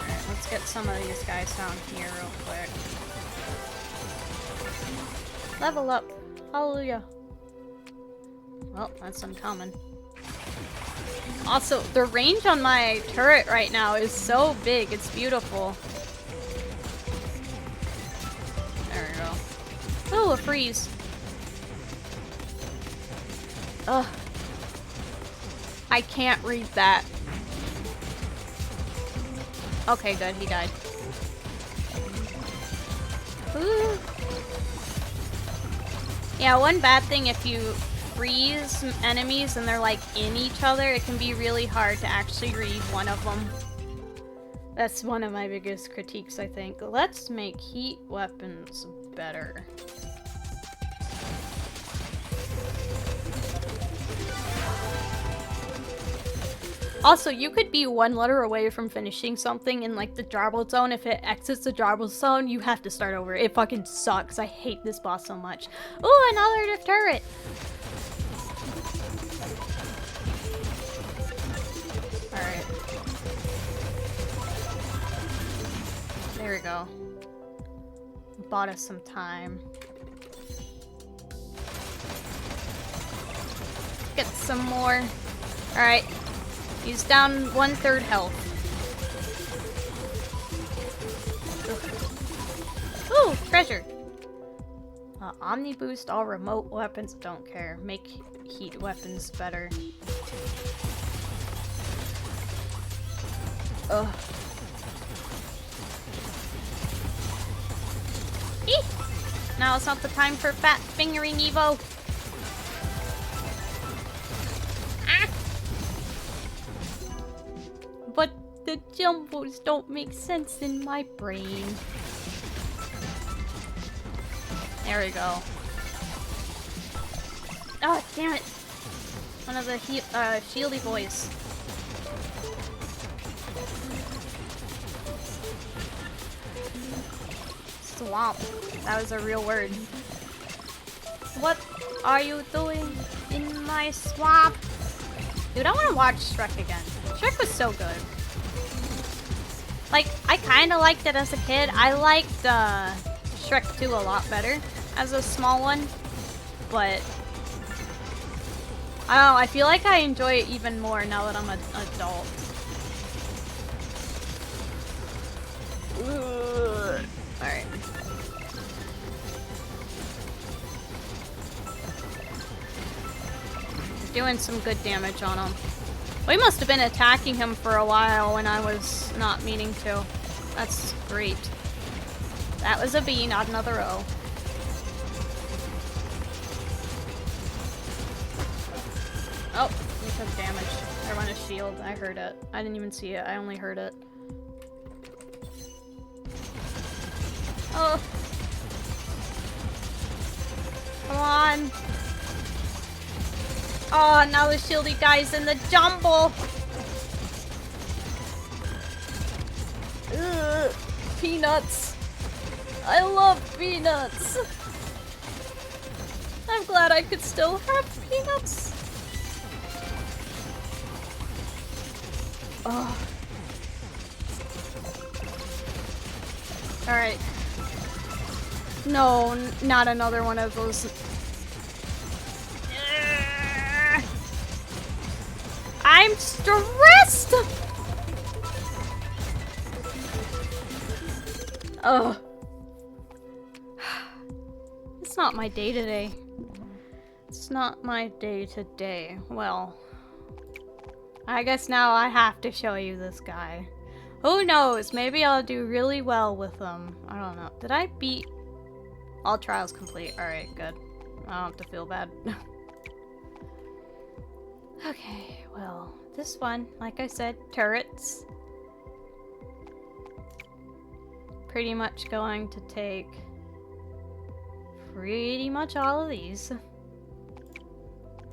Alright, let's get some of these guys down here real quick. Level up. Hallelujah. Well, that's uncommon. Also, the range on my turret right now is so big. It's beautiful. There we go. Oh, a freeze. Ugh. I can't read that. Okay, good. He died. Ooh. Yeah, one bad thing if you freeze enemies and they're like in each other, it can be really hard to actually read one of them. That's one of my biggest critiques, I think. Let's make heat weapons better. Also, you could be one letter away from finishing something in like the Jarble zone. If it exits the Jarble zone, you have to start over. It fucking sucks. I hate this boss so much. Ooh, another turret! we go. Bought us some time. Get some more. Alright. He's down 1/3 health. Ugh. Ooh, treasure. Omni boost all remote weapons. Don't care. Make heat weapons better. Ugh. Eek! Now it's not the time for fat fingering Evo. Ah! But the jumbos don't make sense in my brain. There we go. Oh, damn it. One of the shieldy boys. Swamp. That was a real word. What are you doing in my swamp? Dude, I want to watch Shrek again. Shrek was so good. Like, I kind of liked it as a kid. I liked Shrek 2 a lot better as a small one. But I don't know, I feel like I enjoy it even more now that I'm an adult. Alright. Doing some good damage on him. We must have been attacking him for a while when I was not meaning to. That's great. That was a B, not another O. Oh, he took damage. I run a shield. I heard it. I didn't even see it. I only heard it. Oh. Come on. Oh, now the shieldy guy's in the jumble. Ugh. Peanuts. I love peanuts. I'm glad I could still have peanuts. Oh. Alright. No, not another one of those. I'm stressed! Ugh. It's not my day today. It's not my day today. Well, I guess now I have to show you this guy. Who knows? Maybe I'll do really well with him. I don't know. Did I beat all trials complete? Alright, good. I don't have to feel bad. Okay, well, this one, like I said, turrets. Pretty much going to take pretty much all of these.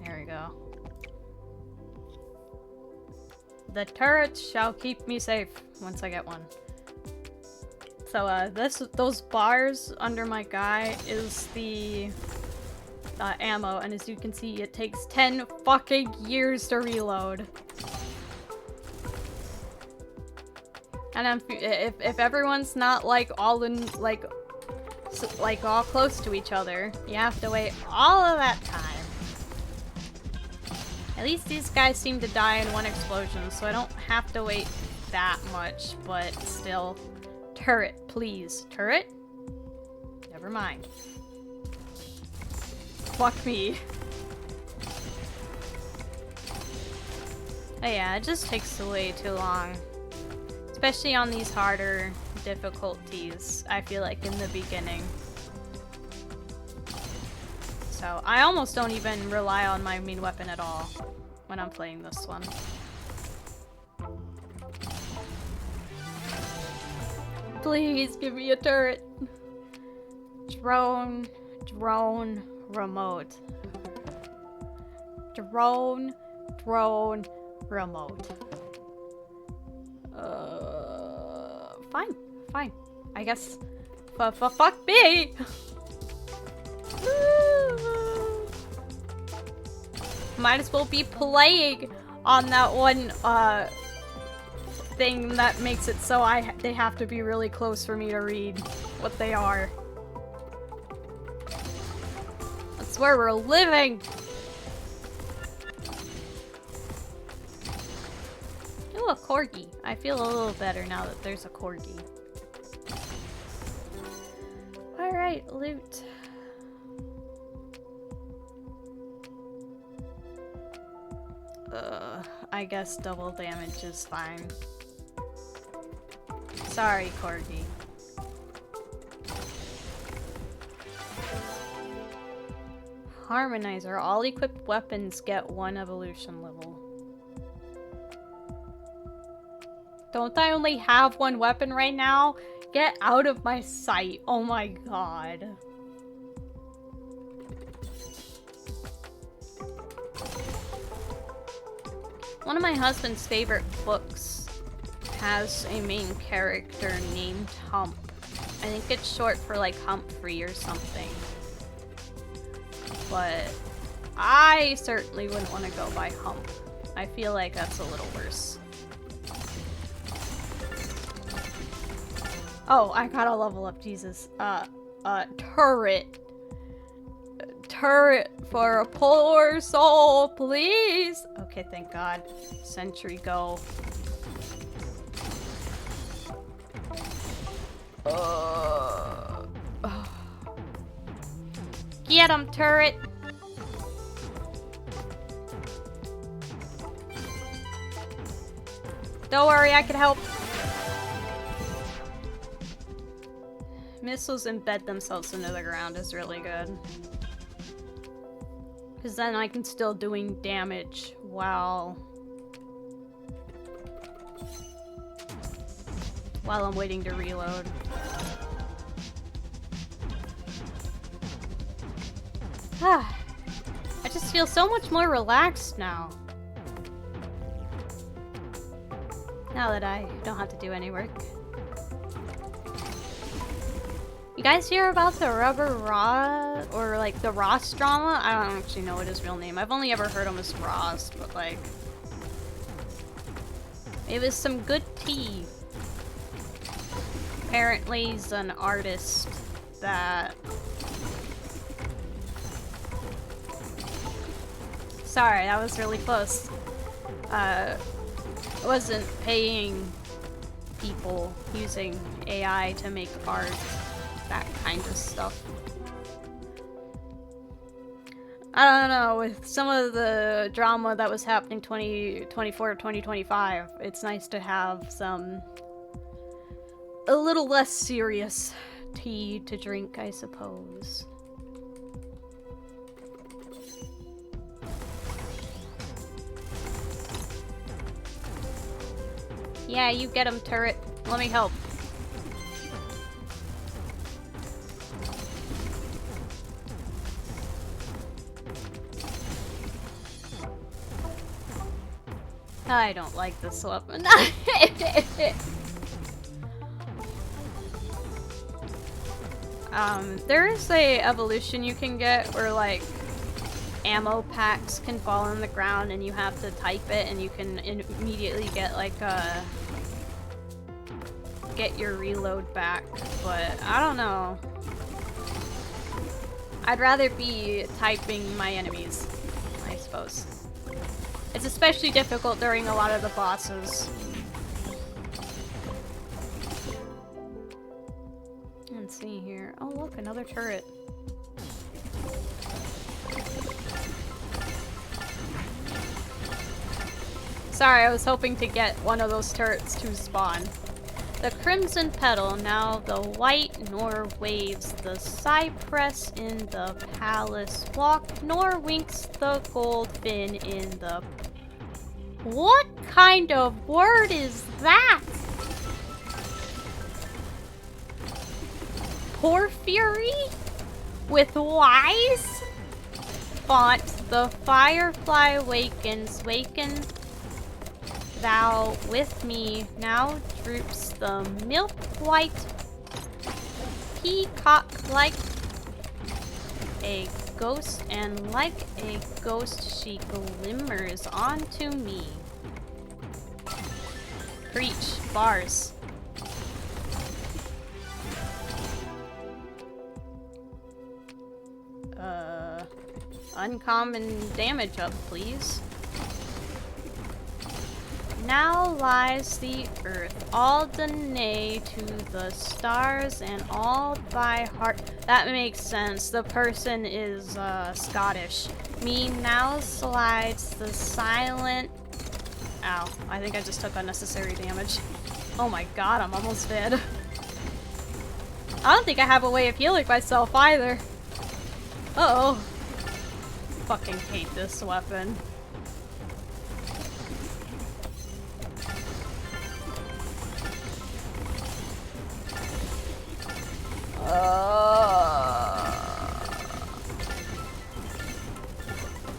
There we go. The turrets shall keep me safe once I get one. So, those bars under my guy is the ammo, and as you can see, it takes 10 fucking years to reload. And if everyone's not like all in like all close to each other, you have to wait all of that time. At least these guys seem to die in one explosion, so I don't have to wait that much, but still. Turret, please. Turret? Never mind. Fuck me. Oh yeah, it just takes way too long. Especially on these harder difficulties, I feel like in the beginning. So, I almost don't even rely on my main weapon at all when I'm playing this one. Please give me a turret. Drone, remote. Drone, remote. Fine. I guess. Fuck me! Might as well be playing on that one, thing that makes it so they have to be really close for me to read what they are. That's where we're living! Ooh, a corgi. I feel a little better now that there's a corgi. Alright, loot. I guess double damage is fine. Sorry, corgi. Harmonizer. All equipped weapons get 1 evolution level. Don't I only have 1 weapon right now? Get out of my sight. Oh my god. One of my husband's favorite books has a main character named Hump. I think it's short for like Humphrey or something. But I certainly wouldn't want to go by Hump. I feel like that's a little worse. Oh, I gotta level up, Jesus. Turret. Turret for a poor soul, please! Okay, thank God. Sentry go. Get him, turret! Don't worry, I can help. Missiles embed themselves into the ground is really good. Because then I can still doing damage while I'm waiting to reload. Ah, I just feel so much more relaxed now. Now that I don't have to do any work. You guys hear about the Rubber Ross, or like the Ross drama? I don't actually know what his real name. I've only ever heard him as Ross, but like, it was some good tea. Apparently he's an artist that... Sorry, that was really close. Wasn't paying people using AI to make art. That kind of stuff. I don't know, with some of the drama that was happening 2024 2025, it's nice to have a little less serious tea to drink, I suppose. Yeah, you get him, turret. Let me help. I don't like this weapon. There is a evolution you can get where like ammo packs can fall on the ground and you have to type it and you can immediately get like get your reload back, but I don't know. I'd rather be typing my enemies, I suppose. It's especially difficult during a lot of the bosses. Let's see here. Oh look, another turret. Sorry, I was hoping to get one of those turrets to spawn. The crimson petal, now the white nor waves the cypress in the palace walk, nor winks the gold fin in the... What kind of word is that? Porphyry? With wise? Font, the firefly wakens, waken thou with me, now droops the milk white peacock like a ghost, and like a ghost she glimmers onto me. Preach. Bars. Uncommon damage up, please. Now lies the earth, all dene to the stars and all by heart. That makes sense. The person is Scottish. Me now slides the silent. Ow, I think I just took unnecessary damage. Oh my god, I'm almost dead. I don't think I have a way of healing myself either. Uh-oh. Fucking hate this weapon.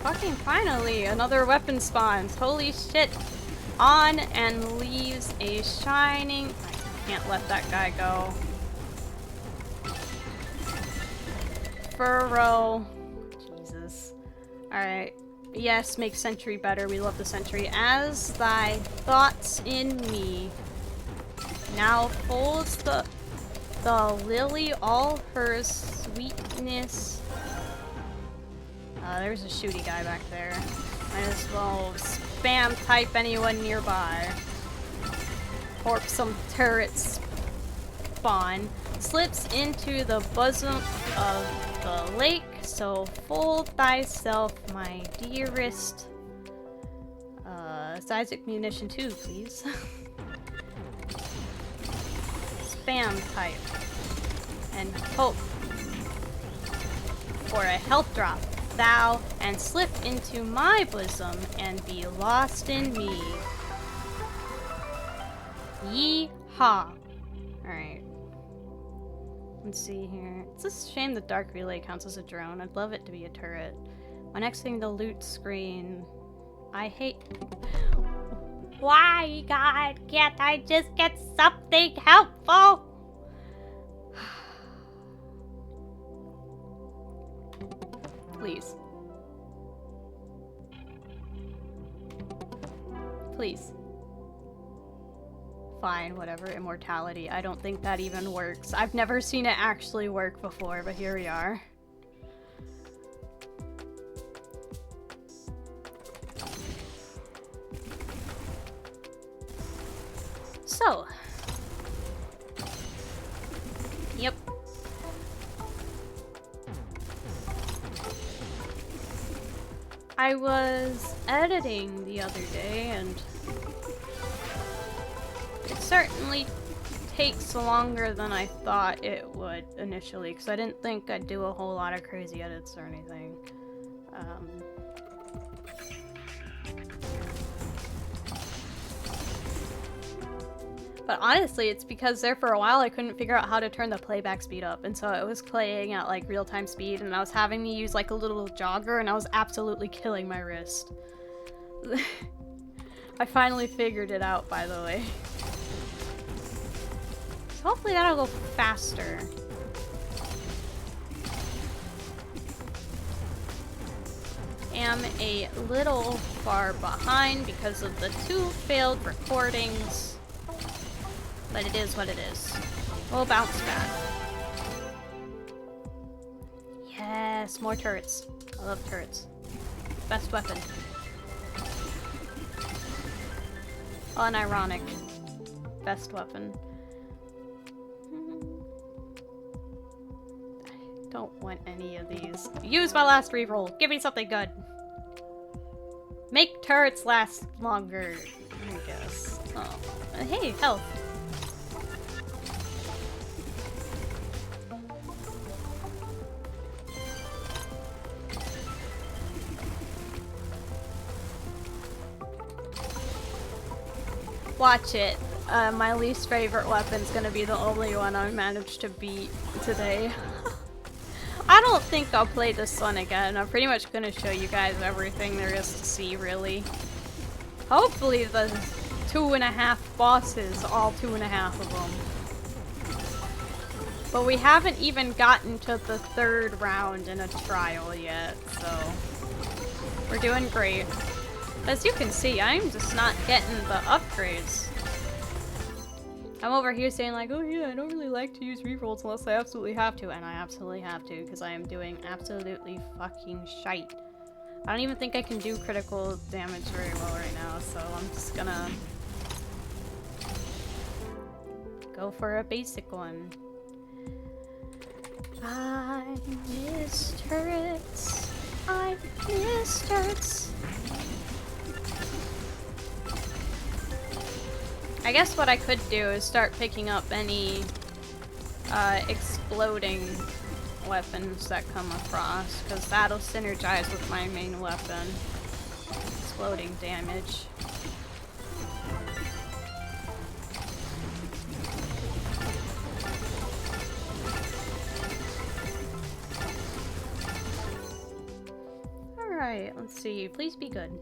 Fucking finally, another weapon spawns. Holy shit. On and leaves a shining... I can't let that guy go. Furrow. Jesus. Alright. Yes, make sentry better. We love the sentry. As thy thoughts in me now folds the lily all her sweetness. There's a shooty guy back there. Might as well spam type anyone nearby. Corp some turrets spawn. Slips into the bosom of the lake, so fold thyself, my dearest. It's Isaac munition too, please. Spam type. And hope for a health drop. Thou and slip into my bosom and be lost in me. Yee-haw. Alright. Let's see here. It's a shame the dark relay counts as a drone. I'd love it to be a turret. When exiting the loot screen, I hate... Why, God, can't I just get something helpful? Please. Please. Fine, whatever. Immortality. I don't think that even works. I've never seen it actually work before, but here we are. So. Yep. I was editing the other day, and it certainly takes longer than I thought it would initially, because I didn't think I'd do a whole lot of crazy edits or anything. But honestly, it's because there for a while I couldn't figure out how to turn the playback speed up, and so it was playing at like real-time speed, and I was having to use like a little jogger, and I was absolutely killing my wrist. I finally figured it out, by the way. So hopefully that'll go faster. Am a little far behind because of the 2 failed recordings. But it is what it is. We'll bounce back. Yes, more turrets. I love turrets. Best weapon. Unironic. Best weapon. I don't want any of these. Use my last reroll. Give me something good. Make turrets last longer, I guess. Oh. Hey, health. Watch it. My least favorite weapon's gonna be the only one I managed to beat today. I don't think I'll play this one again. I'm pretty much gonna show you guys everything there is to see, really. Hopefully the 2.5 bosses, all 2.5 of them. But we haven't even gotten to the 3rd round in a trial yet, so we're doing great. As you can see, I'm just not getting the upgrades. I'm over here saying like, oh yeah, I don't really like to use rerolls unless I absolutely have to, and I absolutely have to, because I am doing absolutely fucking shite. I don't even think I can do critical damage very well right now, so I'm just gonna go for a basic one. I miss turrets. I miss turrets. I guess what I could do is start picking up any exploding weapons that come across, because that'll synergize with my main weapon. Exploding damage. Alright, let's see. Please be good.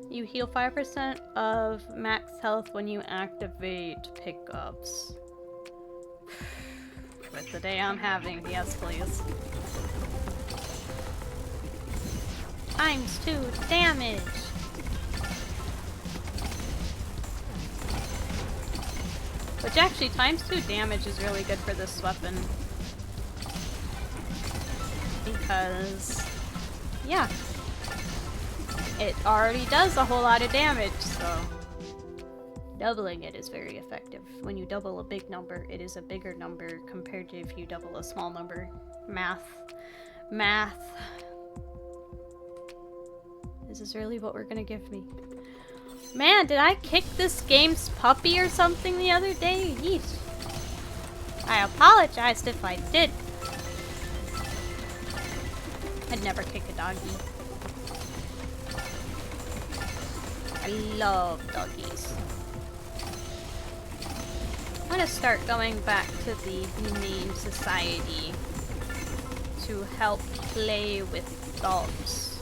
You heal 5% of max health when you activate pickups. With the day I'm having, yes please. ×2 damage! Which actually, ×2 damage is really good for this weapon. Because, yeah. It already does a whole lot of damage, so doubling it is very effective. When you double a big number, it is a bigger number compared to if you double a small number. Math. Math. This is really what we're gonna give me. Man, did I kick this game's puppy or something the other day? Yeesh. I apologized if I did. I'd never kick a doggy. I love doggies. I'm gonna start going back to the Humane Society to help play with dogs.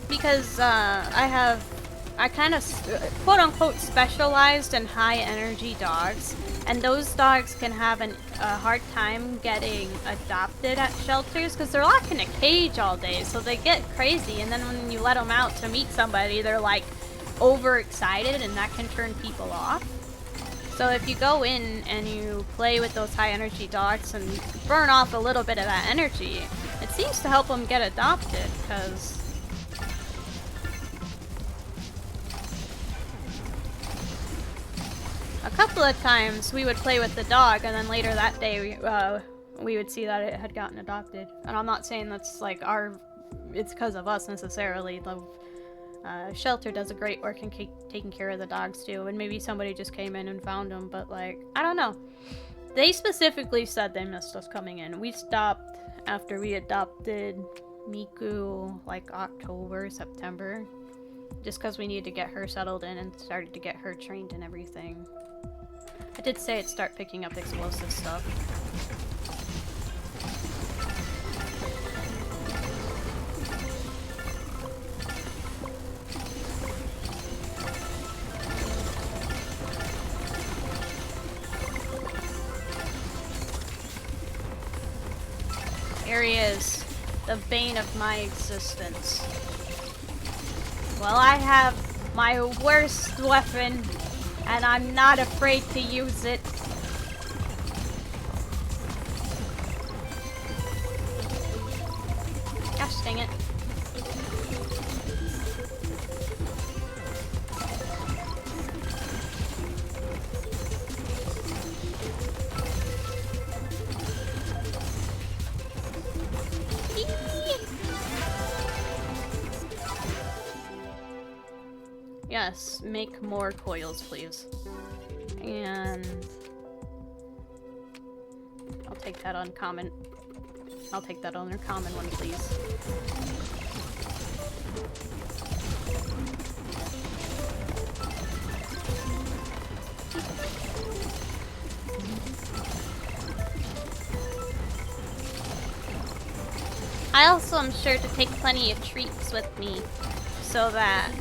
Because I kind of quote unquote specialized in high energy dogs, and those dogs can have a hard time getting adopted at shelters because they're locked in a cage all day, so they get crazy, and then when you let them out to meet somebody, they're like overexcited, and that can turn people off. So if you go in and you play with those high energy dogs and burn off a little bit of that energy, it seems to help them get adopted, because a couple of times we would play with the dog, and then later that day we would see that it had gotten adopted. And I'm not saying that's like it's because of us necessarily. The shelter does a great work in taking care of the dogs too, and maybe somebody just came in and found them, but like, I don't know. They specifically said they missed us coming in. We stopped after we adopted Miku like October, September, just because we needed to get her settled in and started to get her trained and everything. I did say it'd start picking up explosive stuff. Here he is, the bane of my existence. Well, I have my worst weapon, and I'm not afraid to use it. Gosh dang it. Yes, make more coils, please. And I'll take that uncommon. I'll take that uncommon one, please. I also am sure to take plenty of treats with me so that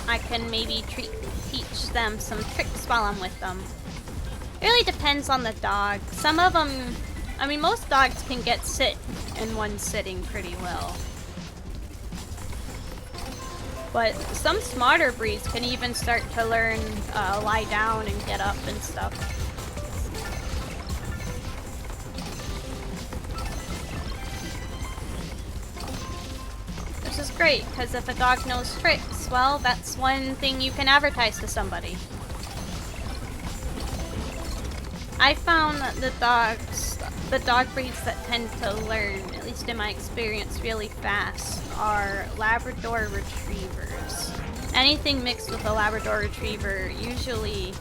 I can maybe teach them some tricks while I'm with them. It really depends on the dog. Some of them, I mean, most dogs can get sit in one sitting pretty well. But some smarter breeds can even start to learn lie down and get up and stuff. Which is great, because if a dog knows tricks, well, that's one thing you can advertise to somebody. I found that the dog breeds that tend to learn, at least in my experience, really fast are Labrador Retrievers. Anything mixed with a Labrador Retriever usually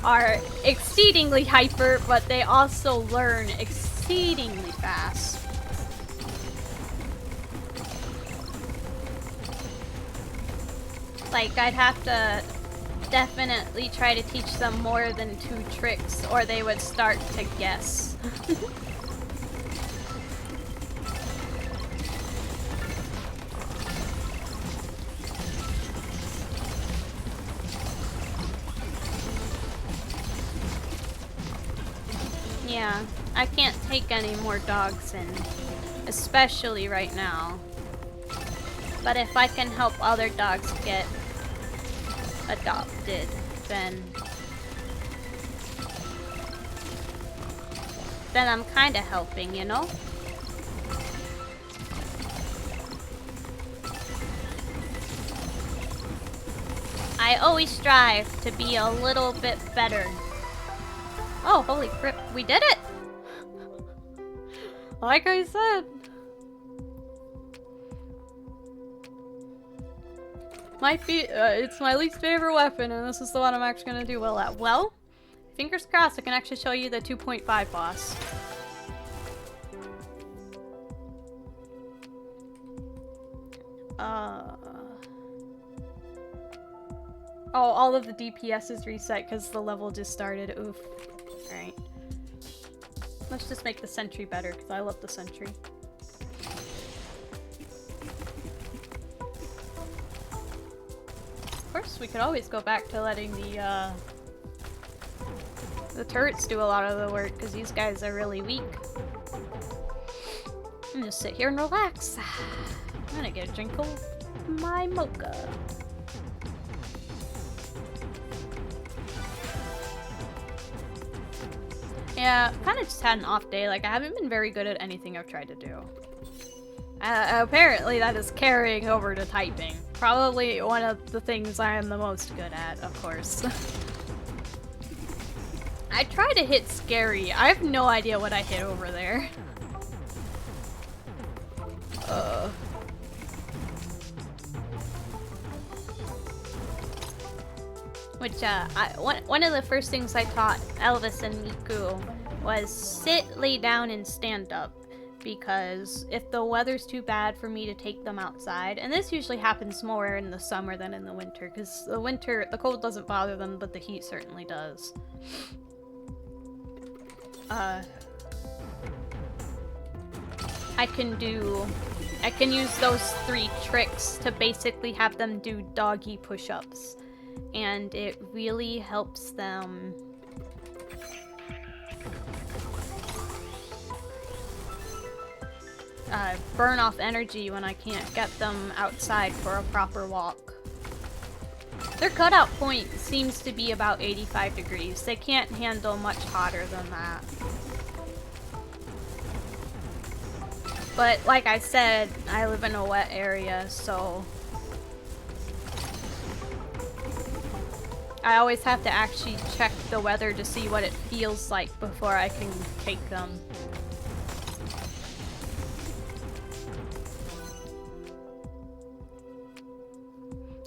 are exceedingly hyper, but they also learn exceedingly fast. Like, I'd have to definitely try to teach them more than 2 tricks, or they would start to guess. Yeah, I can't take any more dogs in, especially right now. But if I can help other dogs get adopted, then I'm kind of helping, you know? I always strive to be a little bit better. Oh, holy crap, we did it! Like I said. Might be, it's my least favorite weapon, and this is the one I'm actually gonna do well at. Well, fingers crossed I can actually show you the 2.5 boss. Oh, all of the DPS is reset because the level just started. Oof. Alright. Let's just make the sentry better, because I love the sentry. Of course, we could always go back to letting the turrets do a lot of the work, because these guys are really weak. I'm just sit here and relax. I'm gonna get a drink of my mocha. Yeah, kind of just had an off day. Like, I haven't been very good at anything I've tried to do. Apparently that is carrying over to typing. Probably one of the things I am the most good at, of course. I try to hit scary. I have no idea what I hit over there. Which, one of the first things I taught Elvis and Miku was sit, lay down, and stand up. Because if the weather's too bad for me to take them outside, and this usually happens more in the summer than in the winter, because the cold doesn't bother them, but the heat certainly does. I can use those 3 tricks to basically have them do doggy push-ups. And it really helps them burn off energy when I can't get them outside for a proper walk. Their cutout point seems to be about 85 degrees. They can't handle much hotter than that. But like I said, I live in a wet area, so I always have to actually check the weather to see what it feels like before I can take them.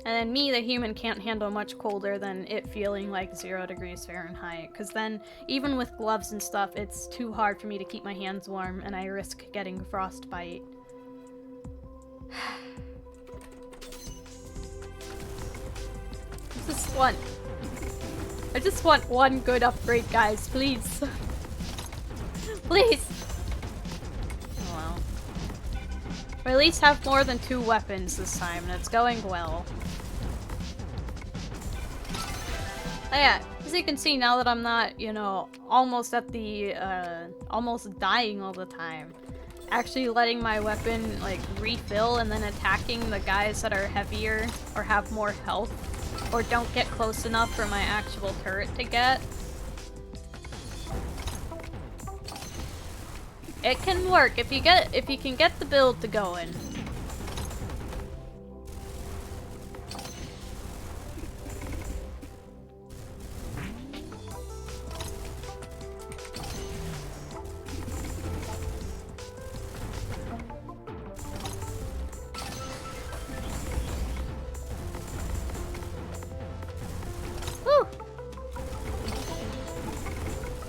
And then me, the human, can't handle much colder than it feeling like 0 degrees Fahrenheit. Because then, even with gloves and stuff, it's too hard for me to keep my hands warm, and I risk getting frostbite. I just want one good upgrade, guys, please. Please! Oh well. We at least have more than 2 weapons this time, and it's going well. Oh yeah, as you can see, now that I'm not, you know, almost at the, almost dying all the time, actually letting my weapon like refill and then attacking the guys that are heavier or have more health or don't get close enough for my actual turret to get. It can work if you can get the build to going.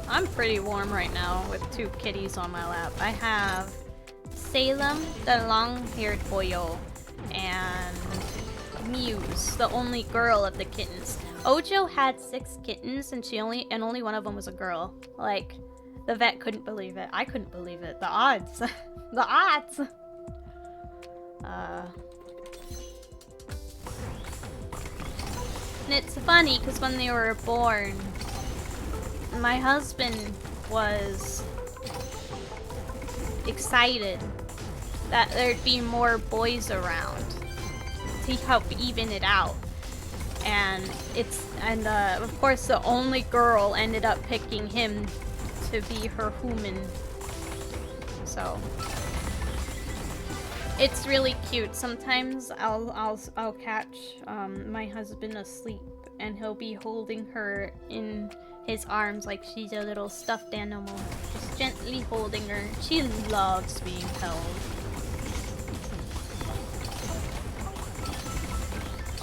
I'm pretty warm right now with 2 kitties on my lap. I have Salem, the long-haired boyo, and Muse, the only girl of the kittens. Ojo had 6 kittens, and only one of them was a girl. Like, the vet couldn't believe it. I couldn't believe it. The odds. The odds! And it's funny, because when they were born, my husband was excited that there'd be more boys around to help even it out. And of course the only girl ended up picking him to be her human. So it's really cute. Sometimes I'll catch my husband asleep and he'll be holding her in his arms like she's a little stuffed animal. Just gently holding her. She loves being held.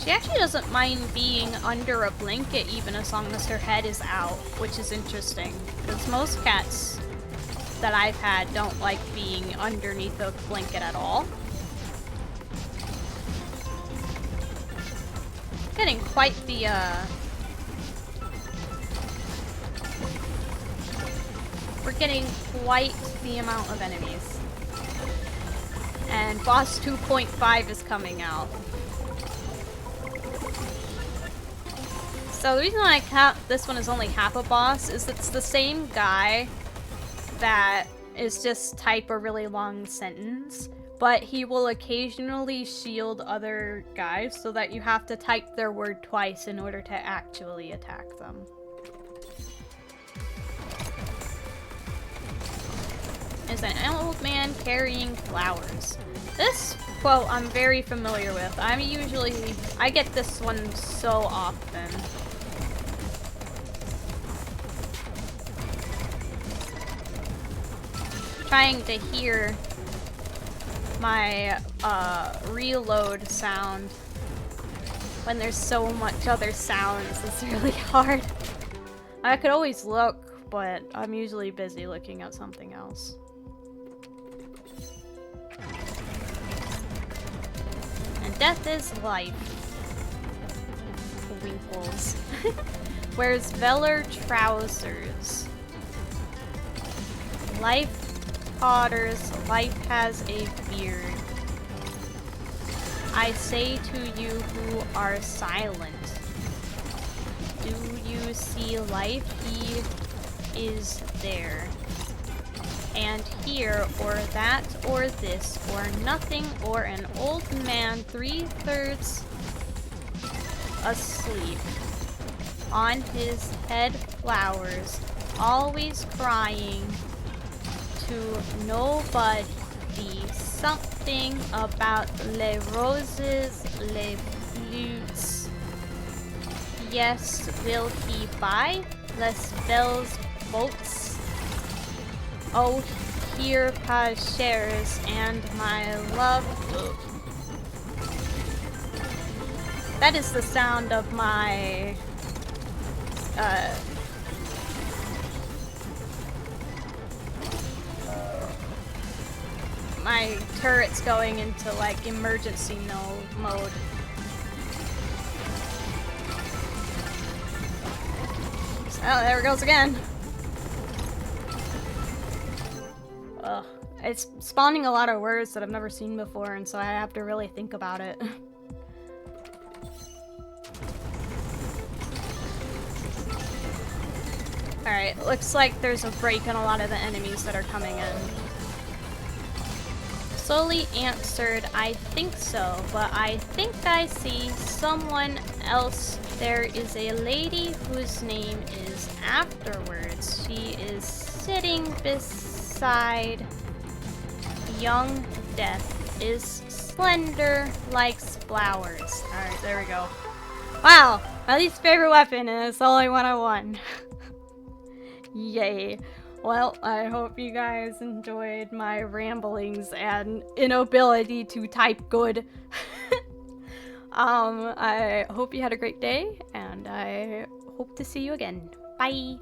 She actually doesn't mind being under a blanket even as long as her head is out, which is interesting. Because most cats that I've had don't like being underneath a blanket at all. Getting quite the, we're getting quite the amount of enemies. And boss 2.5 is coming out. So the reason why this one is only half a boss is it's the same guy that is just type a really long sentence, but he will occasionally shield other guys so that you have to type their word twice in order to actually attack them. Is an old man carrying flowers. This quote I'm very familiar with. I get this one so often. Trying to hear my reload sound when there's so much other sounds. It's really hard. I could always look, but I'm usually busy looking at something else. And death is life. Winkles. Wears velour trousers. Life potters, life has a beard. I say to you who are silent, do you see life? He is there. And here, or that, or this, or nothing, or an old man 3/3 asleep. On his head flowers, always crying to nobody. Something about les roses, les flutes. Yes, will he buy les belles boats? Oh, here pas chers and my love. That is the sound of my my turret's going into like emergency mode. Oh, there it goes again. Ugh. It's spawning a lot of words that I've never seen before, and so I have to really think about it. Alright, looks like there's a break in a lot of the enemies that are coming in. slowly answered, I think so, but I think I see someone else. There is a lady whose name is Afterwards. She is sitting beside young Death, is slender, likes flowers. Alright, there we go. Wow! My least favorite weapon, and it's the only one I won. Yay. Well, I hope you guys enjoyed my ramblings and inability to type good. I hope you had a great day, and I hope to see you again. Bye!